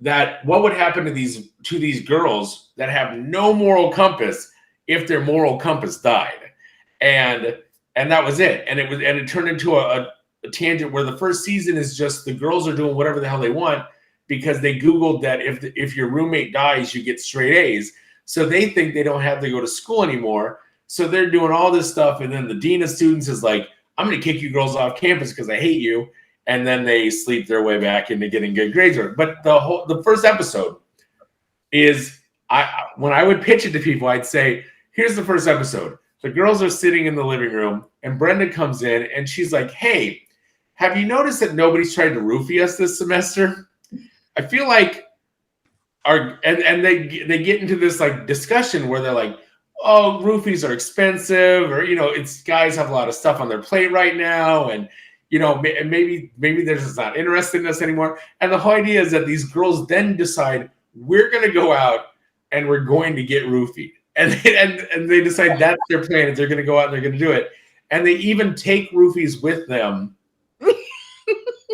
that what would happen to these girls that have no moral compass if their moral compass died, and that was it. And it turned into a tangent where the first season is just the girls are doing whatever the hell they want because they Googled that if your roommate dies, you get straight A's. So they think they don't have to go to school anymore. So they're doing all this stuff. And then the dean of students is like, I'm going to kick you girls off campus because I hate you. And then they sleep their way back into getting good grades. But the first episode is, when I would pitch it to people, I'd say, here's the first episode. The girls are sitting in the living room and Brenda comes in and she's like, hey, have you noticed that nobody's tried to roofie us this semester? I feel like they get into this like discussion where they're like, oh, roofies are expensive, or, you know, it's guys have a lot of stuff on their plate right now. And, you know, maybe they're just not interested in us anymore. And the whole idea is that these girls then decide we're going to go out and we're going to get roofied. And they decide that's their plan. They're going to go out and they're going to do it. And they even take roofies with them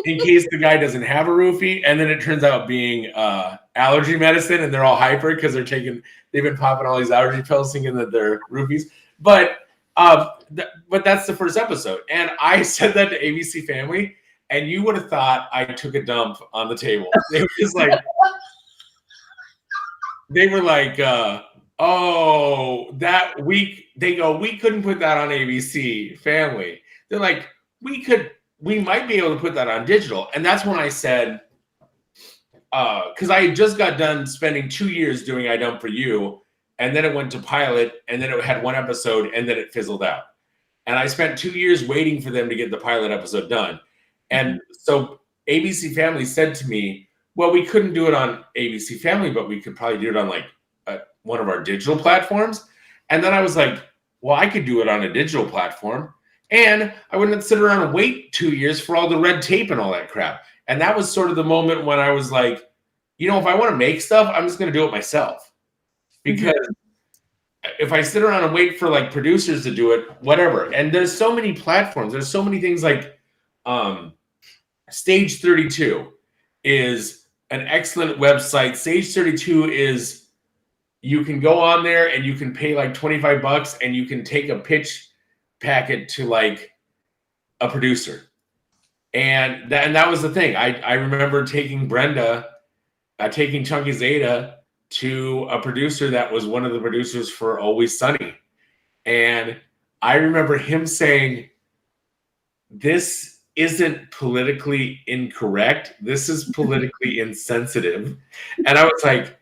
in case the guy doesn't have a roofie. And then it turns out being allergy medicine, and they're all hyper because they've been popping all these allergy pills thinking that they're roofies. But that's the first episode. And I said that to ABC Family, and you would have thought I took a dump on the table. They were just like, oh, that week, they go, we couldn't put that on ABC Family. They're like, we might be able to put that on digital. And that's when I said, because I had just got done spending 2 years doing I Dump For You, and then it went to pilot, and then it had 1 episode, and then it fizzled out. And I spent 2 years waiting for them to get the pilot episode done. And so ABC Family said to me, well, we couldn't do it on ABC Family, but we could probably do it on like one of our digital platforms. And then I was like, well, I could do it on a digital platform. And I wouldn't sit around and wait 2 years for all the red tape and all that crap. And that was sort of the moment when I was like, you know, if I want to make stuff, I'm just going to do it myself. Because if I sit around and wait for like producers to do it, whatever. And there's so many platforms. There's so many things like Stage 32 is an excellent website. Stage 32 is, you can go on there and you can pay like $25 and you can take a pitch packet to like a producer. And that was the thing. I remember taking taking Chunky Zeta to a producer that was one of the producers for Always Sunny. And I remember him saying, this isn't politically incorrect. This is politically insensitive. And I was like,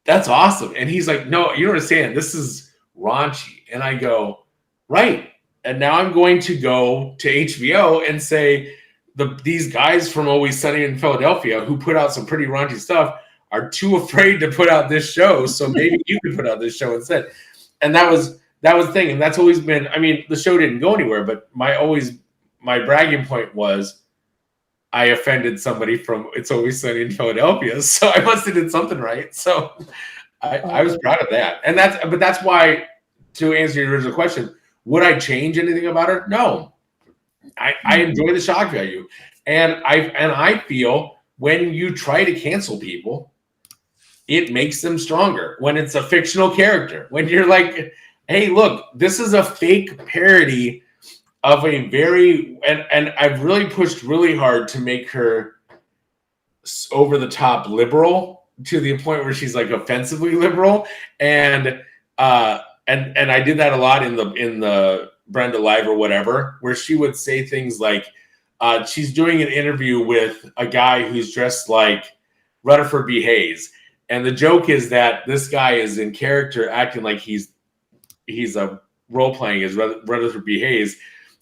that's awesome. And he's like, no, you don't understand. This is raunchy. And I go, right. And now I'm going to go to HBO and say, these guys from Always Sunny in Philadelphia who put out some pretty raunchy stuff are too afraid to put out this show. So maybe you could put out this show instead. And that was the thing. And that's always been, I mean, the show didn't go anywhere, but my bragging point was I offended somebody from It's Always Sunny in Philadelphia. So I must have did something right. So I was proud of that. And that's why, to answer your original question, would I change anything about her? No. I enjoy the shock value. And I feel when you try to cancel people, it makes them stronger. When it's a fictional character, when you're like, hey, look, this is a fake parody of a very, and I've really pushed really hard to make her over the top liberal to the point where she's like offensively liberal. And I did that a lot in the Brenda Live or whatever, where she would say things like, she's doing an interview with a guy who's dressed like Rutherford B. Hayes. And the joke is that this guy is in character acting like he's a role playing as Rutherford B. Hayes.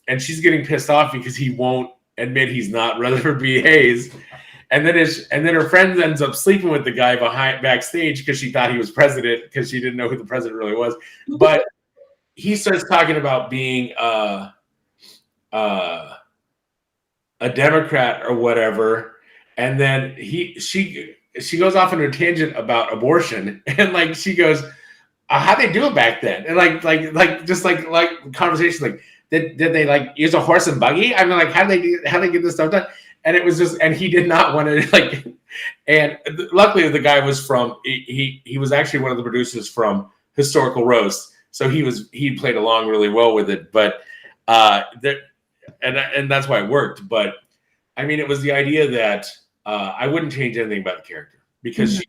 And she's getting pissed off because he won't admit he's not Rutherford B. Hayes. And then her friend ends up sleeping with the guy backstage because she thought he was president, because she didn't know who the president really was. But he starts talking about being a Democrat or whatever, and then she goes off on a tangent about abortion, and like she goes, "How'd they do it back then?" And like just like conversations like, did they like use a horse and buggy? I mean, like how they get this stuff done? And it was just, and he did not want to like, and luckily the guy was he was actually one of the producers from Historical Roast. So he played along really well with it, but and that's why it worked. But I mean, it was the idea that I wouldn't change anything about the character because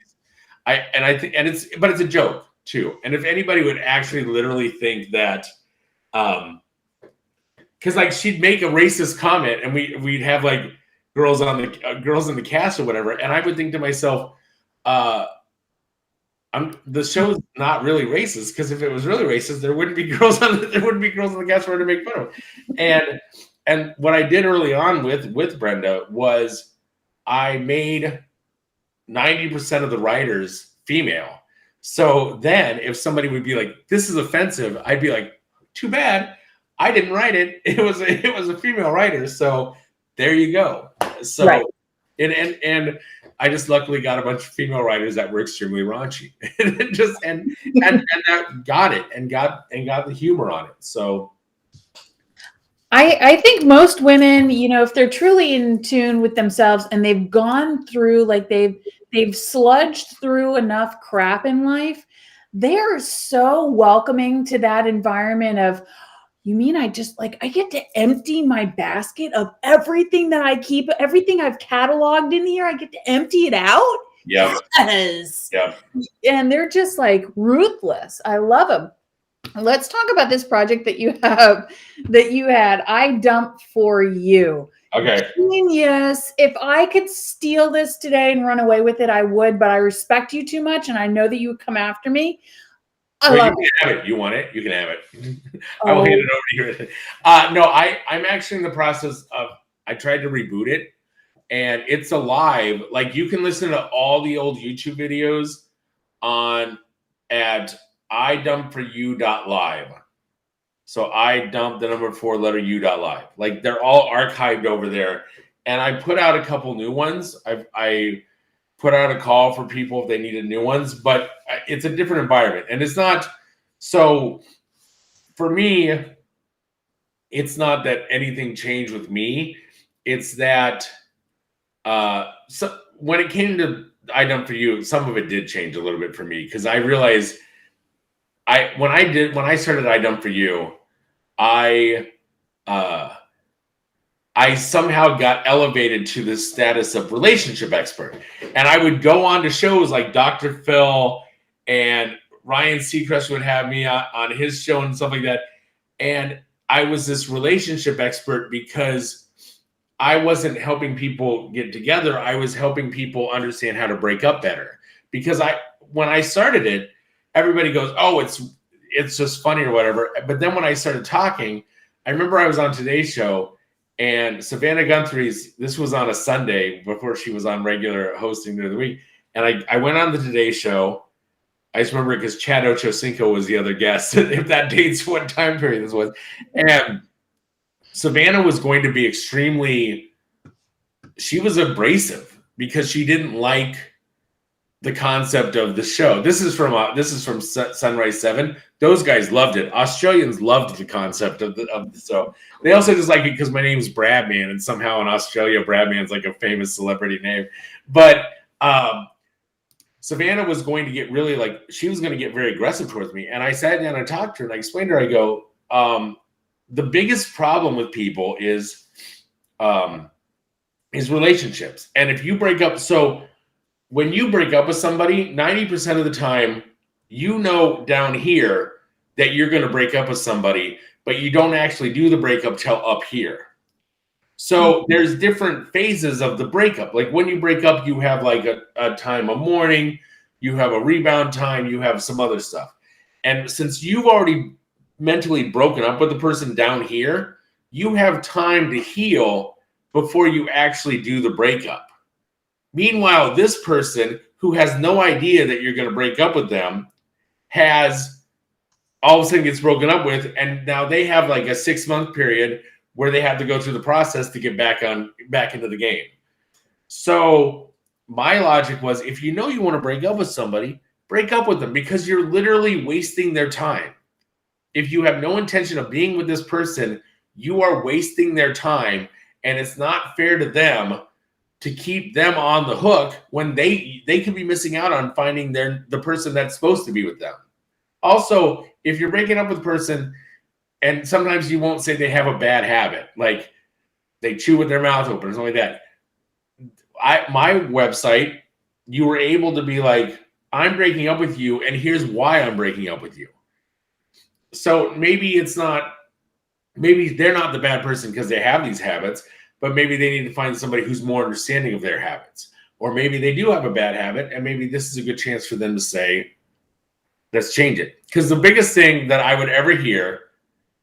but it's a joke too. And if anybody would actually literally think that, because like she'd make a racist comment and we'd have like girls in the cast or whatever, and I would think to myself, the show's not really racist, because if it was really racist, there wouldn't be girls on the cast for her to make fun of. And what I did early on with Brenda was I made 90% of the writers female. So then if somebody would be like, "This is offensive," I'd be like, "Too bad, I didn't write it. It was a female writer. So there you go." So right. And I just luckily got a bunch of female writers that were extremely raunchy, and that got it and got the humor on it. So I think most women, you know, if they're truly in tune with themselves and they've gone through, like they've sludged through enough crap in life, they're so welcoming to that environment of, you mean I get to empty my basket of everything that I keep, everything I've cataloged in here, I get to empty it out? Yeah. Yes. Yeah. And they're just like ruthless. I love them. Let's talk about this project that you had. I Dump For You. Okay. Genius. If I could steal this today and run away with it, I would, but I respect you too much and I know that you would come after me. You can have it. You want it? You can have it. I will hand it over to you. No, I'm actually in the process of, I tried to reboot it and it's alive. Like you can listen to all the old YouTube videos at idumpforyou.live. So I dumped the number 4 letter U.live. Like they're all archived over there. And I put out a couple new ones. I put out a call for people if they needed new ones, but it's a different environment. And it's not, so for me, it's not that anything changed with me. It's that so when it came to I Done For You, some of it did change a little bit for me because I realized when I started I Done For You, I somehow got elevated to the status of relationship expert. And I would go on to shows like Dr. Phil and Ryan Seacrest would have me on his show and stuff like that. And I was this relationship expert because I wasn't helping people get together. I was helping people understand how to break up better. Because when I started it, everybody goes, oh, it's just funny or whatever. But then when I started talking, I remember I was on Today's Show and Savannah Guthrie's, this was on a Sunday before she was on regular hosting during the week. And I went on the Today Show. I just remember because Chad Ochocinco was the other guest, if that dates what time period this was. And Savannah was going to be she was abrasive because she didn't like the concept of the show. This is from Sunrise 7. Those guys loved it. Australians loved the concept of the show. They also just like it because my name's Bradman, and somehow in Australia, Bradman's like a famous celebrity name. But Savannah was going to get she was going to get very aggressive towards me. And I sat down and talked to her and I explained to her, I go, the biggest problem with people is relationships. And if you break up, so when you break up with somebody, 90% of the time, down here that you're going to break up with somebody, but you don't actually do the breakup till up here. So there's different phases of the breakup. Like when you break up, you have like a time of mourning, you have a rebound time, you have some other stuff. And since you've already mentally broken up with the person down here, you have time to heal before you actually do the breakup. Meanwhile, this person who has no idea that you're going to break up with them has all of a sudden gets broken up with, and now they have like a 6-month period where they have to go through the process to get back into the game. So my logic was, if you know you want to break up with somebody, break up with them because you're literally wasting their time. If you have no intention of being with this person, you are wasting their time, and it's not fair to them to keep them on the hook when they could be missing out on finding the person that's supposed to be with them. Also, if you're breaking up with a person, and sometimes you won't say they have a bad habit, like they chew with their mouth open or something like that. My website, you were able to be like, I'm breaking up with you, and here's why I'm breaking up with you. So maybe they're not the bad person because they have these habits, but maybe they need to find somebody who's more understanding of their habits. Or maybe they do have a bad habit, and maybe this is a good chance for them to say, let's change it. Because the biggest thing that I would ever hear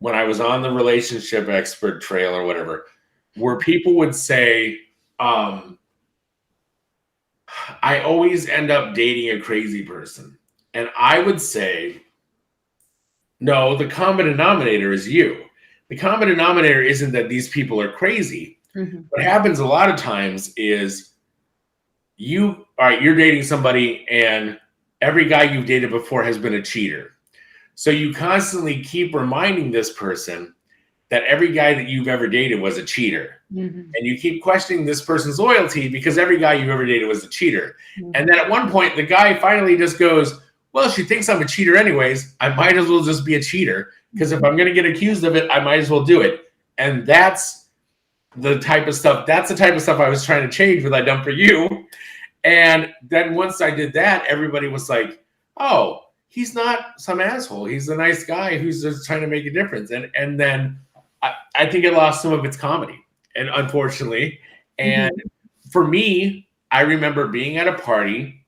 when I was on the relationship expert trail or whatever, where people would say, I always end up dating a crazy person. And I would say, no, the common denominator is you. The common denominator isn't that these people are crazy. Mm-hmm. What happens a lot of times is you're dating somebody and every guy you've dated before has been a cheater. So you constantly keep reminding this person that every guy that you've ever dated was a cheater. Mm-hmm. And you keep questioning this person's loyalty because every guy you've ever dated was a cheater. Mm-hmm. And then at one point, the guy finally just goes, well, she thinks I'm a cheater anyways. I might as well just be a cheater because if I'm going to get accused of it, I might as well do it. And that's the type of stuff I was trying to change with I Done For You. And then once I did that, everybody was like, oh, he's not some asshole. He's a nice guy who's just trying to make a difference. And then I think it lost some of its comedy, and unfortunately. And for me, I remember being at a party,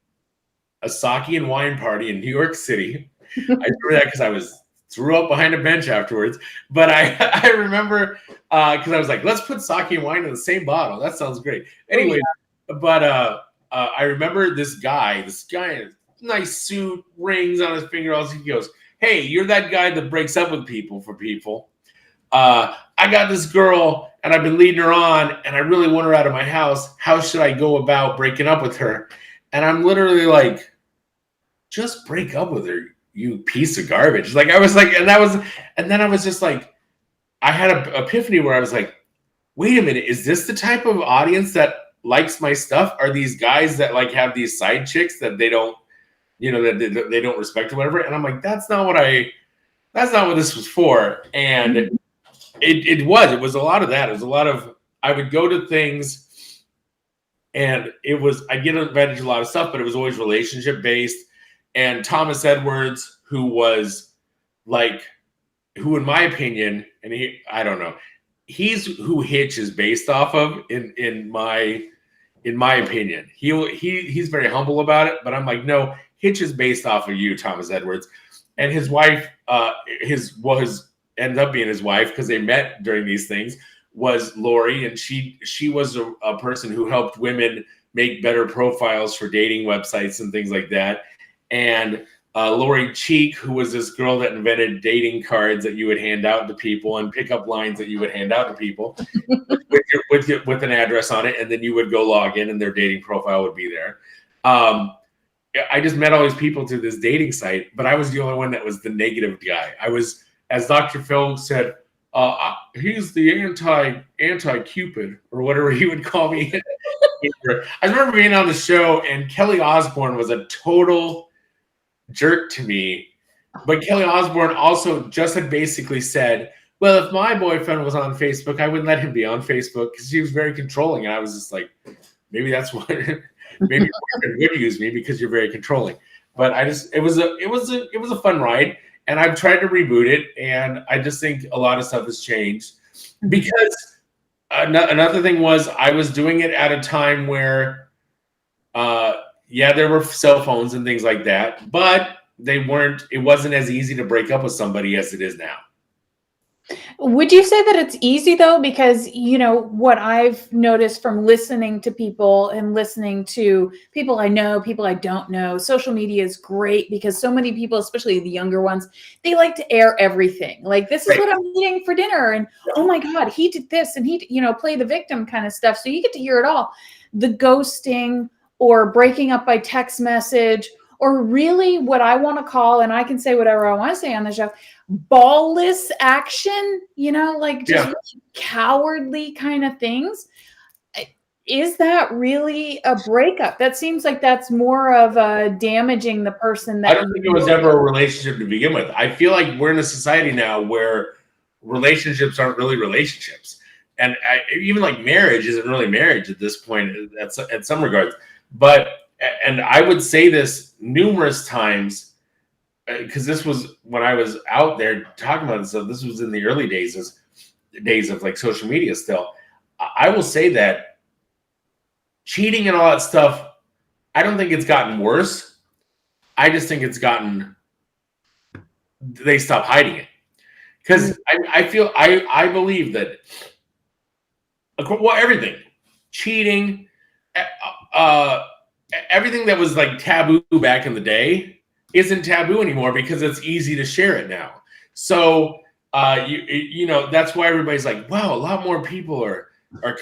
a sake and wine party in New York City. I remember that because I threw up behind a bench afterwards. But I remember because I was like, let's put sake and wine in the same bottle. That sounds great. Anyway, but I remember this guy, nice suit, rings on his finger. He goes, hey, you're that guy that breaks up with people for people. I got this girl and I've been leading her on and I really want her out of my house. How should I go about breaking up with her? And I'm literally like, just break up with her, you piece of garbage. Like I was like, and then I was just like, I had an epiphany where I was like, wait a minute, is this the type of audience that likes my stuff? Are these guys that like have these side chicks that they don't, that they don't respect or whatever? And I'm like, that's not what this was for. And it was a lot of that. It was a lot of, I would go to things and I get invited to a lot of stuff, but it was always relationship based. And Thomas Edwards, who in my opinion, and I don't know, he's who Hitch is based off of in my opinion. He's very humble about it, but I'm like, no, Hitch is based off of you, Thomas Edwards. And his wife, ended up being his wife because they met during these things, was Lori, and she was a person who helped women make better profiles for dating websites and things like that. And Lori Cheek, who was this girl that invented dating cards that you would hand out to people and pickup lines that you would hand out to people with an address on it, and then you would go log in and their dating profile would be there. I just met all these people through this dating site, but I was the only one that was the negative guy. I was, as Dr. Phil said, he's the anti-Cupid or whatever he would call me. I remember being on the show and Kelly Osbourne was a total jerk to me. But Kelly Osbourne also just had basically said, well, if my boyfriend was on Facebook, I wouldn't let him be on Facebook because he was very controlling. And I was just like, maybe that's what, maybe your boyfriend would use me because you're very controlling. But it was a fun ride. And I've tried to reboot it, and I just think a lot of stuff has changed. Because another thing was I was doing it at a time where, there were cell phones and things like that, but it wasn't as easy to break up with somebody as it is now. Would you say that it's easy though? Because, what I've noticed from listening to people and listening to people I know, people I don't know, social media is great because so many people, especially the younger ones, they like to air everything. Like, this is what I'm eating for dinner. And oh my God, he did this and he, play the victim kind of stuff. So you get to hear it all. The ghosting or breaking up by text message, or really what I want to call, and I can say whatever I want to say on the show, ballless action, really cowardly kind of things. Is that really a breakup? That seems like that's more of damaging the person. I don't think it was ever a relationship to begin with. I feel like we're in a society now where relationships aren't really relationships. And even like marriage isn't really marriage at this point at some regards. And I would say this numerous times, because this was when I was out there talking about this stuff. This was in the early days of like social media still. I will say that cheating and all that stuff, I don't think it's gotten worse. I just think they stopped hiding it. Because I believe that, everything, cheating, everything that was like taboo back in the day isn't taboo anymore because it's easy to share it now. So that's why everybody's like, wow, a lot more people are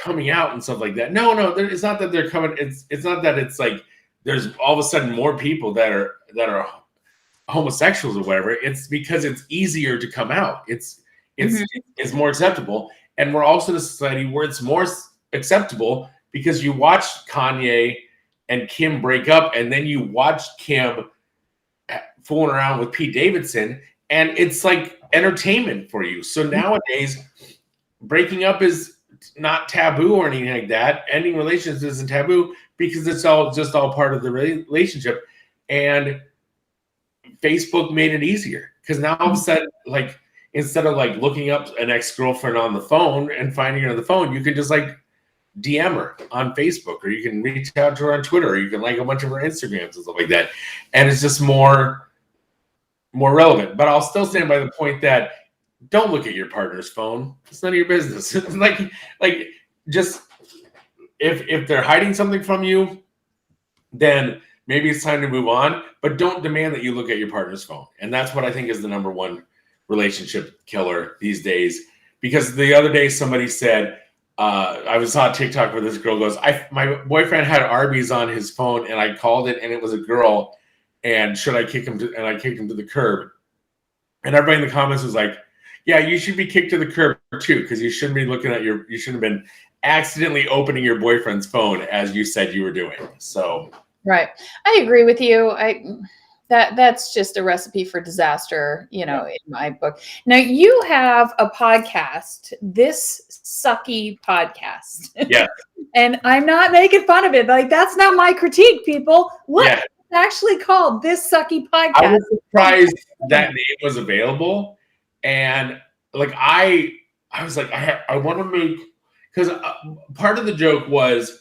coming out and stuff like that. No, it's not that they're coming. It's not that it's like there's all of a sudden more people that are homosexuals or whatever. It's because it's easier to come out. It's more acceptable, and we're also in a society where it's more acceptable because you watched Kanye and Kim break up, and then you watched Kim fooling around with Pete Davidson, and it's like entertainment for you. So nowadays, breaking up is not taboo or anything like that. Ending relationships isn't taboo because it's all part of the relationship. And Facebook made it easier because now all of a sudden, like, instead of like looking up an ex-girlfriend on the phone and finding her on the phone, you can just like DM her on Facebook, or you can reach out to her on Twitter, or you can like a bunch of her Instagrams and stuff like that. And it's just more relevant. But I'll still stand by the point that don't look at your partner's phone. It's none of your business. like just if they're hiding something from you, then maybe it's time to move on, but don't demand that you look at your partner's phone. And that's what I think is the number one relationship killer these days. Because the other day somebody said, I was on TikTok where this girl goes, my boyfriend had Arby's on his phone and I called it and it was a girl, and should I kick him and I kicked him to the curb. And everybody in the comments was like, yeah, you should be kicked to the curb too, because you shouldn't be looking at you shouldn't have been accidentally opening your boyfriend's phone as you said you were doing. So right. I agree with you. That's just a recipe for disaster, in my book. Now you have a podcast, This Sucky Podcast. Yeah. And I'm not making fun of it. Like, that's not my critique, people. What it's actually called, This Sucky Podcast? I was surprised that name was available. And like, I was like, I want to make, because part of the joke was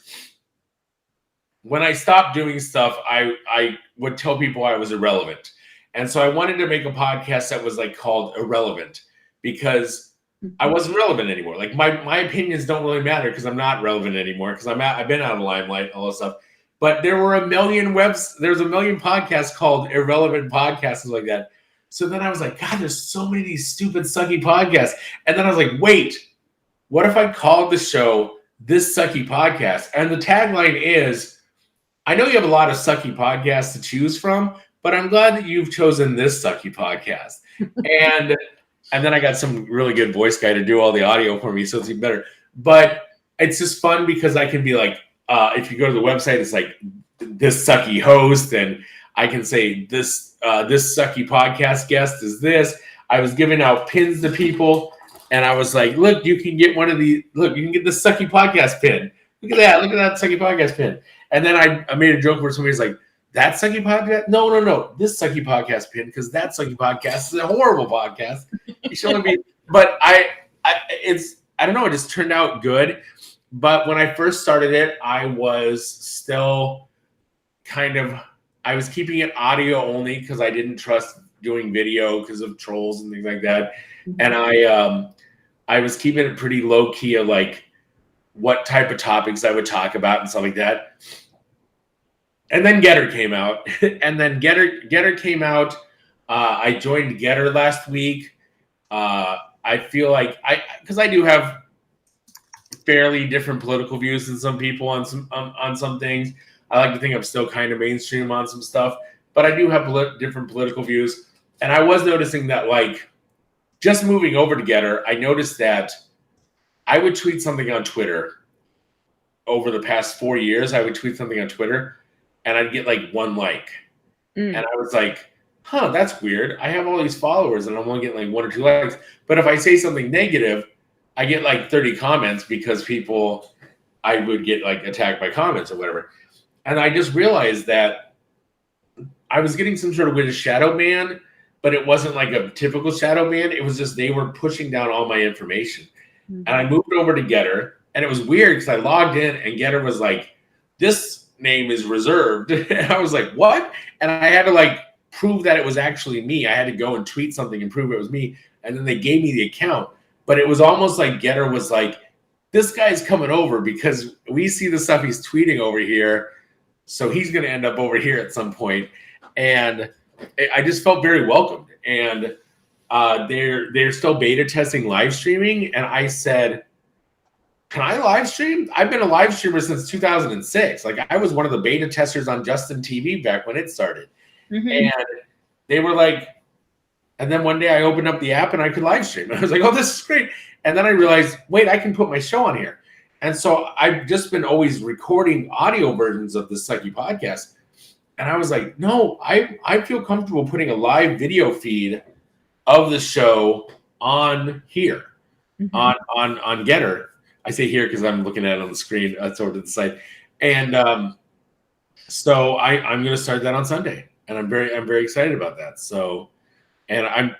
when I stopped doing stuff, I would tell people I was irrelevant. And so I wanted to make a podcast that was like called Irrelevant, because I wasn't relevant anymore. Like my opinions don't really matter because I'm not relevant anymore, because I've been out of the limelight, all this stuff. But there were there's a million podcasts called Irrelevant Podcasts and like that. So then I was like, God, there's so many of these stupid, sucky podcasts. And then I was like, wait, what if I called the show This Sucky Podcast? And the tagline is, I know you have a lot of sucky podcasts to choose from, but I'm glad that you've chosen This Sucky Podcast. and then I got some really good voice guy to do all the audio for me, so it's even better. But it's just fun because I can be like, if you go to the website, it's like This Sucky Host, and I can say this sucky podcast guest is this. I was giving out pins to people, and I was like, look, you can get one of these. Look, you can get the sucky podcast pin. Look at that. Look at that sucky podcast pin. And then I made a joke where somebody's like, that sucky podcast? No. This sucky podcast pin, because that sucky podcast is a horrible podcast. You should only be. But I don't know. It just turned out good. But when I first started it, I was still I was keeping it audio only because I didn't trust doing video because of trolls and things like that. And I was keeping it pretty low key of like what type of topics I would talk about and stuff like that. And then Getter came out. Getter came out. I joined Getter last week. I feel like because I do have fairly different political views than some people on some things. I like to think I'm still kind of mainstream on some stuff, but I do have different political views. And I was noticing that, like, just moving over to Getter, I noticed that I would tweet something on Twitter over the past 4 years. I would tweet something on Twitter and I'd get like one like. And I was like, huh, that's weird. I have all these followers and I'm only getting like 1 or 2 likes. But if I say something negative, I get like 30 comments because I would get like attacked by comments or whatever. And I just realized that I was getting some sort of weird shadow ban, but it wasn't like a typical shadow ban. It was just they were pushing down all my information. And I moved over to Getter, and it was weird because I logged in and Getter was like, this name is reserved. And I was like, what? And I had to like prove that it was actually me. I had to go and tweet something and prove it was me. And then they gave me the account. But it was almost like Getter was like, this guy's coming over because we see the stuff he's tweeting over here. So he's going to end up over here at some point. And I just felt very welcomed. And they're still beta testing live streaming. And I said, can I live stream? I've been a live streamer since 2006. Like, I was one of the beta testers on Justin TV back when it started. And they were like, and then one day I opened up the app and I could live stream. And I was like, oh, this is great. And then I realized, wait, I can put my show on here. And so I've just been always recording audio versions of the Sucky Podcast. And I was like, no, I feel comfortable putting a live video feed of the show on here, on Getter. I say here because I'm looking at it on the screen. It's over to the side. And so I'm going to start that on Sunday. And I'm very excited about that. So, and I'm,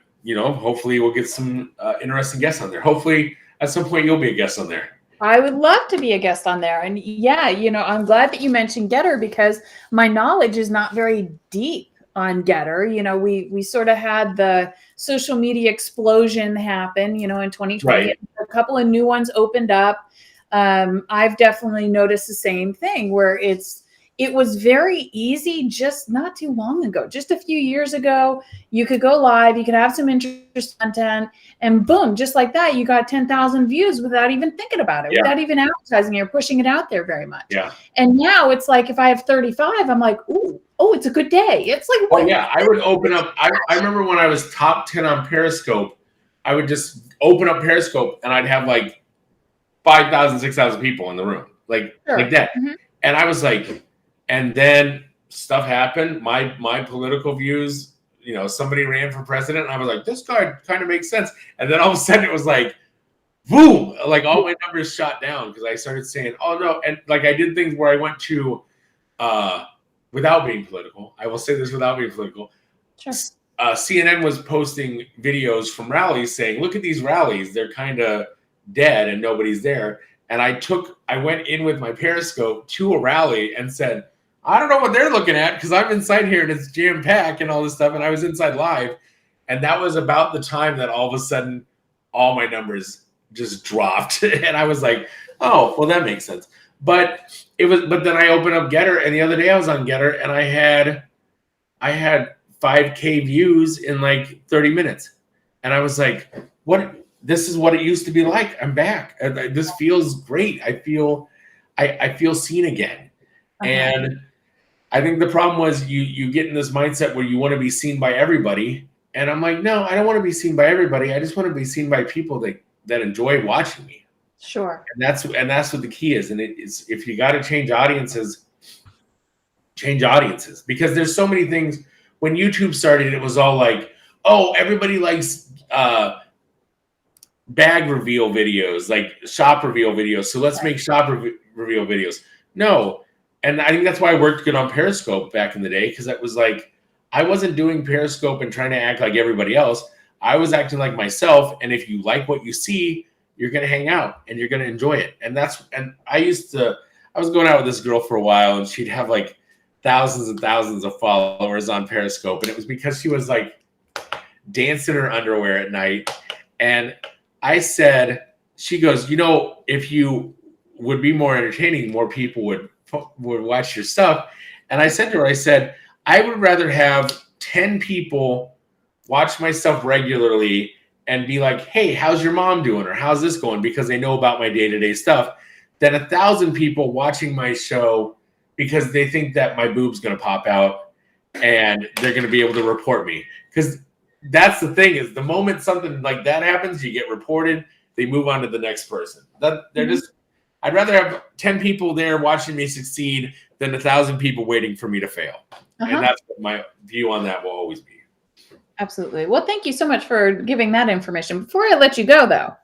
hopefully we'll get some interesting guests on there. Hopefully at some point you'll be a guest on there. I would love to be a guest on there. And yeah, I'm glad that you mentioned Getter because my knowledge is not very deep on Getter. We sort of had the social media explosion happen, in 2020. Right. A couple of new ones opened up. I've definitely noticed the same thing where it's, it was very easy just not too long ago, just a few years ago. You could go live, you could have some interest content, and boom, just like that, you got 10,000 views without even thinking about it, Yeah. without even advertising it or pushing it out there very much. Yeah. And now it's like, if I have 35, I'm like, ooh, oh, it's a good day. It's like, oh yeah, I would open up. I remember when I was top 10 on Periscope, I would just open up Periscope and I'd have like 5,000, 6,000 people in the room, like that. Mhm. And I was like, and then stuff happened. My political views, you know, somebody ran for president, and I was like, this guy kind of makes sense. And then all of a sudden it was like, boom, like all my numbers shot down because I started saying, oh no, and like I did things where I went to, without being political, I will say this without being political. Sure. CNN was posting videos from rallies saying, look at these rallies, they're kind of dead and nobody's there. And I went in with my Periscope to a rally and said, I don't know what they're looking at because I'm inside here and it's jam packed and all this stuff. And I was inside live. And that was about the time that all of a sudden all my numbers just dropped. And I was like, oh, well, that makes sense. But then I opened up Getter, and the other day I was on Getter and I had 5K views in like 30 minutes. And I was like, what? This is what it used to be like. I'm back. This feels great. I feel seen again. Uh-huh. And I think the problem was you get in this mindset where you want to be seen by everybody. And I'm like, no, I don't want to be seen by everybody. I just want to be seen by people that enjoy watching me. Sure. And that's what the key is. And it's, if you got to change audiences, because there's so many things. When YouTube started, it was all like, oh, everybody likes bag reveal videos, like shop reveal videos. So let's make shop reveal videos. No. And I think that's why I worked good on Periscope back in the day, because it was like, I wasn't doing Periscope and trying to act like everybody else. I was acting like myself. And if you like what you see, you're going to hang out and you're going to enjoy it. And I was going out with this girl for a while, and she'd have like thousands and thousands of followers on Periscope. And it was because she was like dancing in her underwear at night. And I said, she goes, you know, if you would be more entertaining, more people would watch your stuff. And I said to her, I said, I would rather have 10 people watch my stuff regularly and be like, hey, how's your mom doing? Or how's this going? Because they know about my day-to-day stuff, than 1,000 people watching my show because they think that my boob's going to pop out and they're going to be able to report me. Because that's the thing, is the moment something like that happens, you get reported, they move on to the next person. I'd rather have 10 people there watching me succeed than 1,000 people waiting for me to fail. And that's what my view on that will always be. Absolutely. Well, thank you so much for giving that information. Before I let you go, though,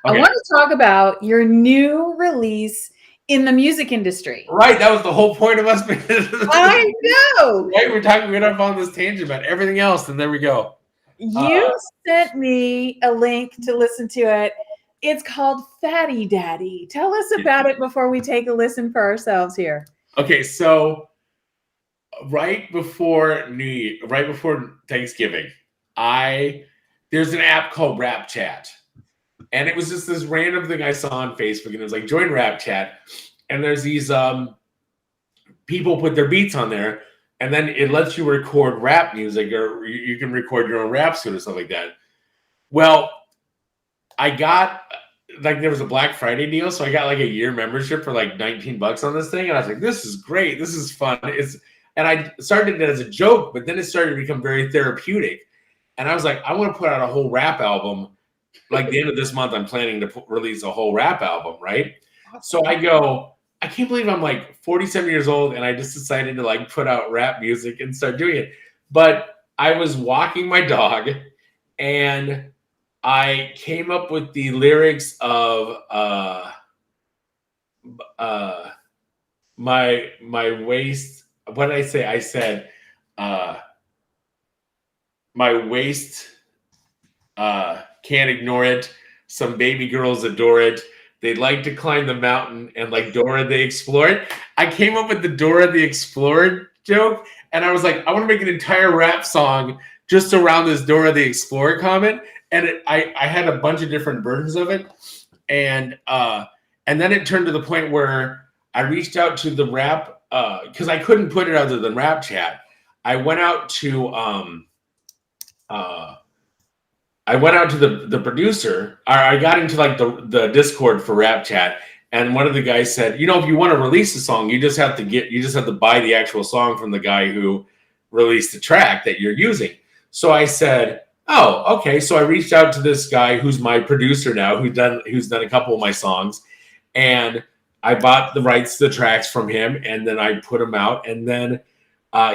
Okay. I want to talk about your new release in the music industry. Right. That was the whole point of us. I know. Right. We're not on this tangent about everything else, and there we go. You sent me a link to listen to it. It's called Fatty Daddy. Tell us about it before we take a listen for ourselves here. Okay, so right before Thanksgiving, there's an app called Rap Chat. And it was just this random thing I saw on Facebook, and it was like, join Rap Chat. And there's these people put their beats on there, and then it lets you record rap music, or you can record your own rap suit or something like that. Well, I got, like, there was a Black Friday deal, so I got like a year membership for like $19 on this thing, and I was like, this is great, this is fun. And I started it as a joke, but then it started to become very therapeutic. And I was like, I want to put out a whole rap album. Like the end of this month, I'm planning to release a whole rap album, right? So I go, I can't believe I'm like 47 years old and I just decided to like put out rap music and start doing it. But I was walking my dog and I came up with the lyrics of my waist. What did I say? I said, my waist can't ignore it. Some baby girls adore it. They'd like to climb the mountain and like Dora the Explorer. I came up with the Dora the Explorer joke, and I was like, I want to make an entire rap song just around this Dora the Explorer comment. And I had a bunch of different versions of it, and then it turned to the point where I reached out to the rap because I couldn't put it other than Rap Chat. I went out to the producer. I got into like the Discord for Rap Chat, and one of the guys said, you know, if you want to release a song, you just have to buy the actual song from the guy who released the track that you're using. So I said, oh, okay. So I reached out to this guy who's my producer now, who's done a couple of my songs, and I bought the rights to the tracks from him, and then I put them out, and then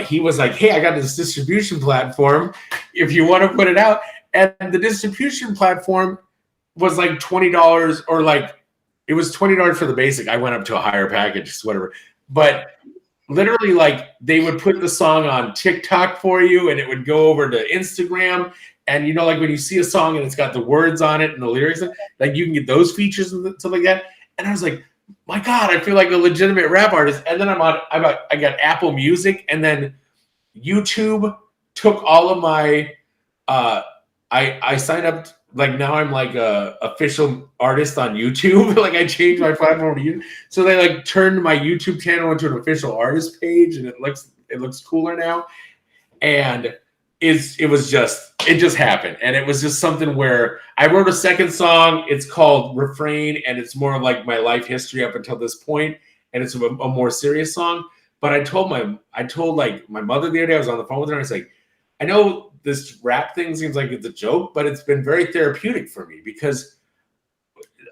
he was like, hey, I got this distribution platform if you want to put it out. And the distribution platform was like $20, or like it was $20 for the basic. I went up to a higher package, whatever. But literally, like, they would put the song on TikTok for you, and it would go over to Instagram. And you know, like when you see a song and it's got the words on it and the lyrics, like you can get those features and stuff like that. And I was like, my God, I feel like a legitimate rap artist. And then I got Apple Music, and then YouTube took all of my I signed up, like now I'm like a official artist on YouTube. Like I changed my platform to YouTube. So they like turned my YouTube channel into an official artist page, and it looks cooler now. And it just happened. And it was just something where I wrote a second song. It's called Refrain, and it's more like my life history up until this point, and it's a more serious song. But I told like my mother the other day, I was on the phone with her, and I was like, I know this rap thing seems like it's a joke, but it's been very therapeutic for me, because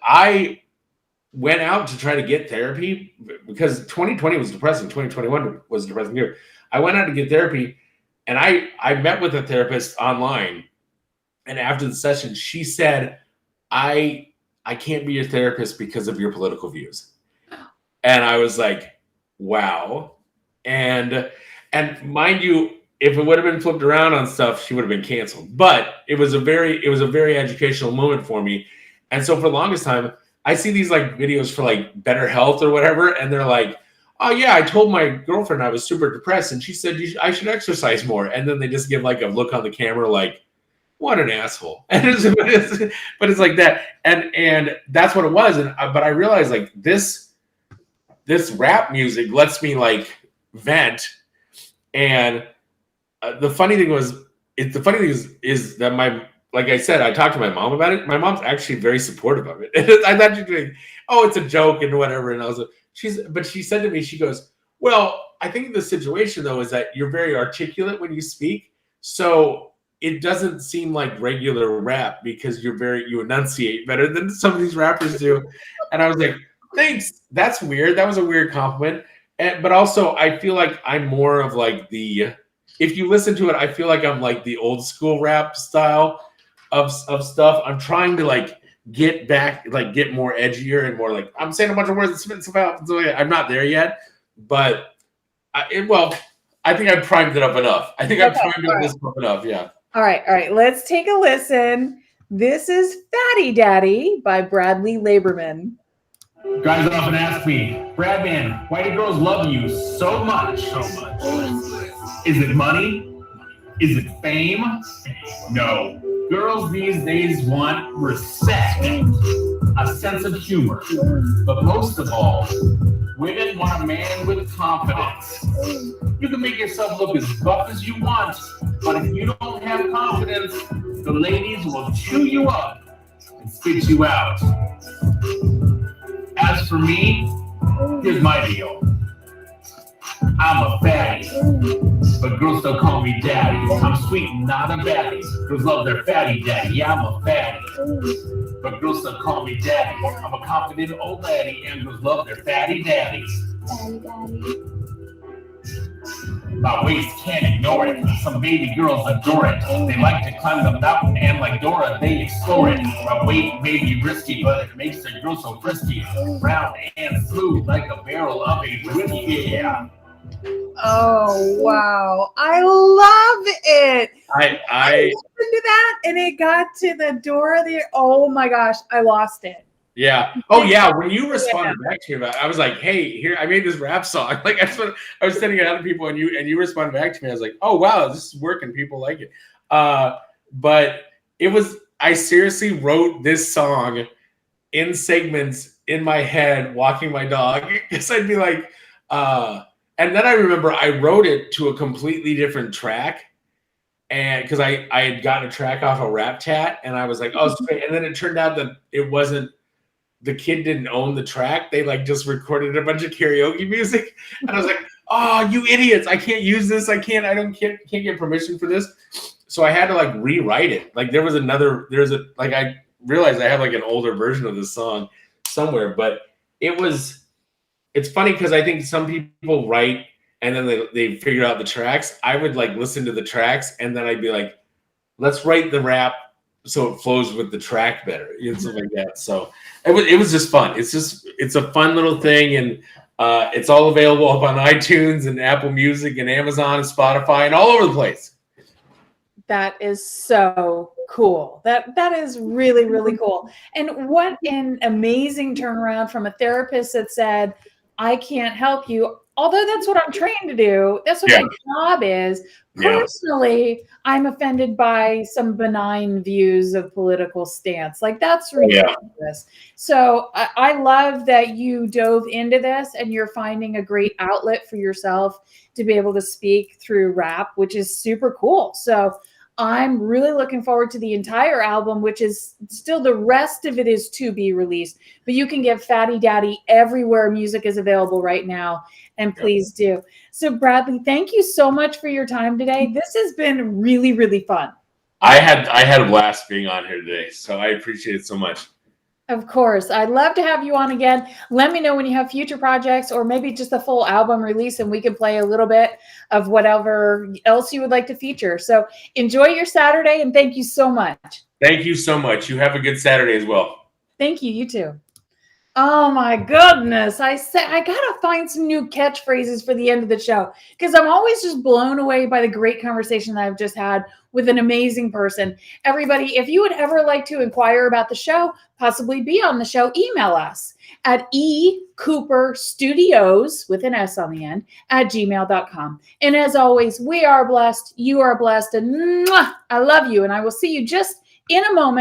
I went out to try to get therapy, because 2020 was depressing. 2021 was a depressing year. I went out to get therapy, and I met with a therapist online, and after the session, she said, I can't be your therapist because of your political views. And I was like, wow. And mind you, if it would have been flipped around on stuff, she would have been canceled. But it was a very educational moment for me. And so for the longest time, I see these like videos for like better health or whatever, and they're like, oh yeah, I told my girlfriend I was super depressed, and she said I should exercise more. And then they just give like a look on the camera like, what an asshole. But it's like that. And that's what it was. But I realized like this rap music lets me like vent. And the funny thing is that like I said, I talked to my mom about it. My mom's actually very supportive of it. I thought she'd be like, oh, it's a joke and whatever. And I was like, but she said to me, she goes, well, I think the situation though is that you're very articulate when you speak. So it doesn't seem like regular rap because you enunciate better than some of these rappers do. And I was like, thanks. That's weird. That was a weird compliment. But also I feel like I'm more of like if you listen to it, I feel like I'm like the old school rap style of stuff. I'm trying to like get back, like get more edgier and more like I'm saying a bunch of words and spitting stuff out. I'm not there yet, but I think I primed it up enough. I think I primed up this up enough. Yeah. All right. Let's take a listen. This is Fatty Daddy by Bradley Laborman. Guys often ask me, Bradman, why do girls love you so much? Is it money? Is it fame? No. Girls these days want respect, a sense of humor, but most of all, women want a man with confidence. You can make yourself look as buff as you want, but if you don't have confidence, the ladies will chew you up and spit you out. As for me, here's my deal. I'm a fatty, but girls still call me daddy. I'm sweet and not a baddie. Girls love their fatty daddy. Yeah, I'm a fatty, but girls still call me daddy. I'm a confident old laddie, and girls love their fatty daddies. My waist can't ignore it. Some baby girls adore it. They like to climb the mountain, and like Dora, they explore it. My weight may be risky, but it makes the girl so frisky. Round and smooth like a barrel of a whiskey. Yeah. Oh wow, I love it. I listened to that, and it got to the Dora the. Oh my gosh, I lost it. Yeah. Oh yeah. When you responded back to me about it, I was like, hey, here, I made this rap song. Like I was sending it out to people, and you responded back to me. I was like, oh wow, this is working. People like it. But it was, I seriously wrote this song in segments in my head, walking my dog. Because I'd be like, And then I remember I wrote it to a completely different track. And because I had gotten a track off of Rap Chat, and I was like, oh, it's great. And then it turned out that it wasn't, the kid didn't own the track. They like just recorded a bunch of karaoke music. And I was like, oh, you idiots. I can't use this. I can't get permission for this. So I had to like rewrite it. Like I realized I have like an older version of this song somewhere, but it's funny because I think some people write and then they figure out the tracks. I would like listen to the tracks and then I'd be like, let's write the rap so it flows with the track better, stuff like that. So it was just fun. It's a fun little thing, and it's all available up on iTunes and Apple Music and Amazon and Spotify and all over the place. That is so cool. That is really, really cool. And what an amazing turnaround from a therapist that said, I can't help you. Although that's what I'm trained to do. That's what my job is. Personally, I'm offended by some benign views of political stance. Like that's ridiculous. So I love that you dove into this and you're finding a great outlet for yourself to be able to speak through rap, which is super cool. So I'm really looking forward to the entire album, which is still, the rest of it is to be released, but you can get Fatty Daddy everywhere music is available right now. And please do. So Bradley, thank you so much for your time today. This has been really, really fun. I had a blast being on here today. So I appreciate it so much. Of course. I'd love to have you on again. Let me know when you have future projects or maybe just a full album release and we can play a little bit of whatever else you would like to feature. So enjoy your Saturday and thank you so much. Thank you so much. You have a good Saturday as well. Thank you. You too. Oh my goodness. I gotta find some new catchphrases for the end of the show because I'm always just blown away by the great conversation that I've just had with an amazing person. Everybody, if you would ever like to inquire about the show, possibly be on the show, email us at ecooperstudios with an S on the end @gmail.com. And as always, we are blessed. You are blessed. And I love you. And I will see you just in a moment.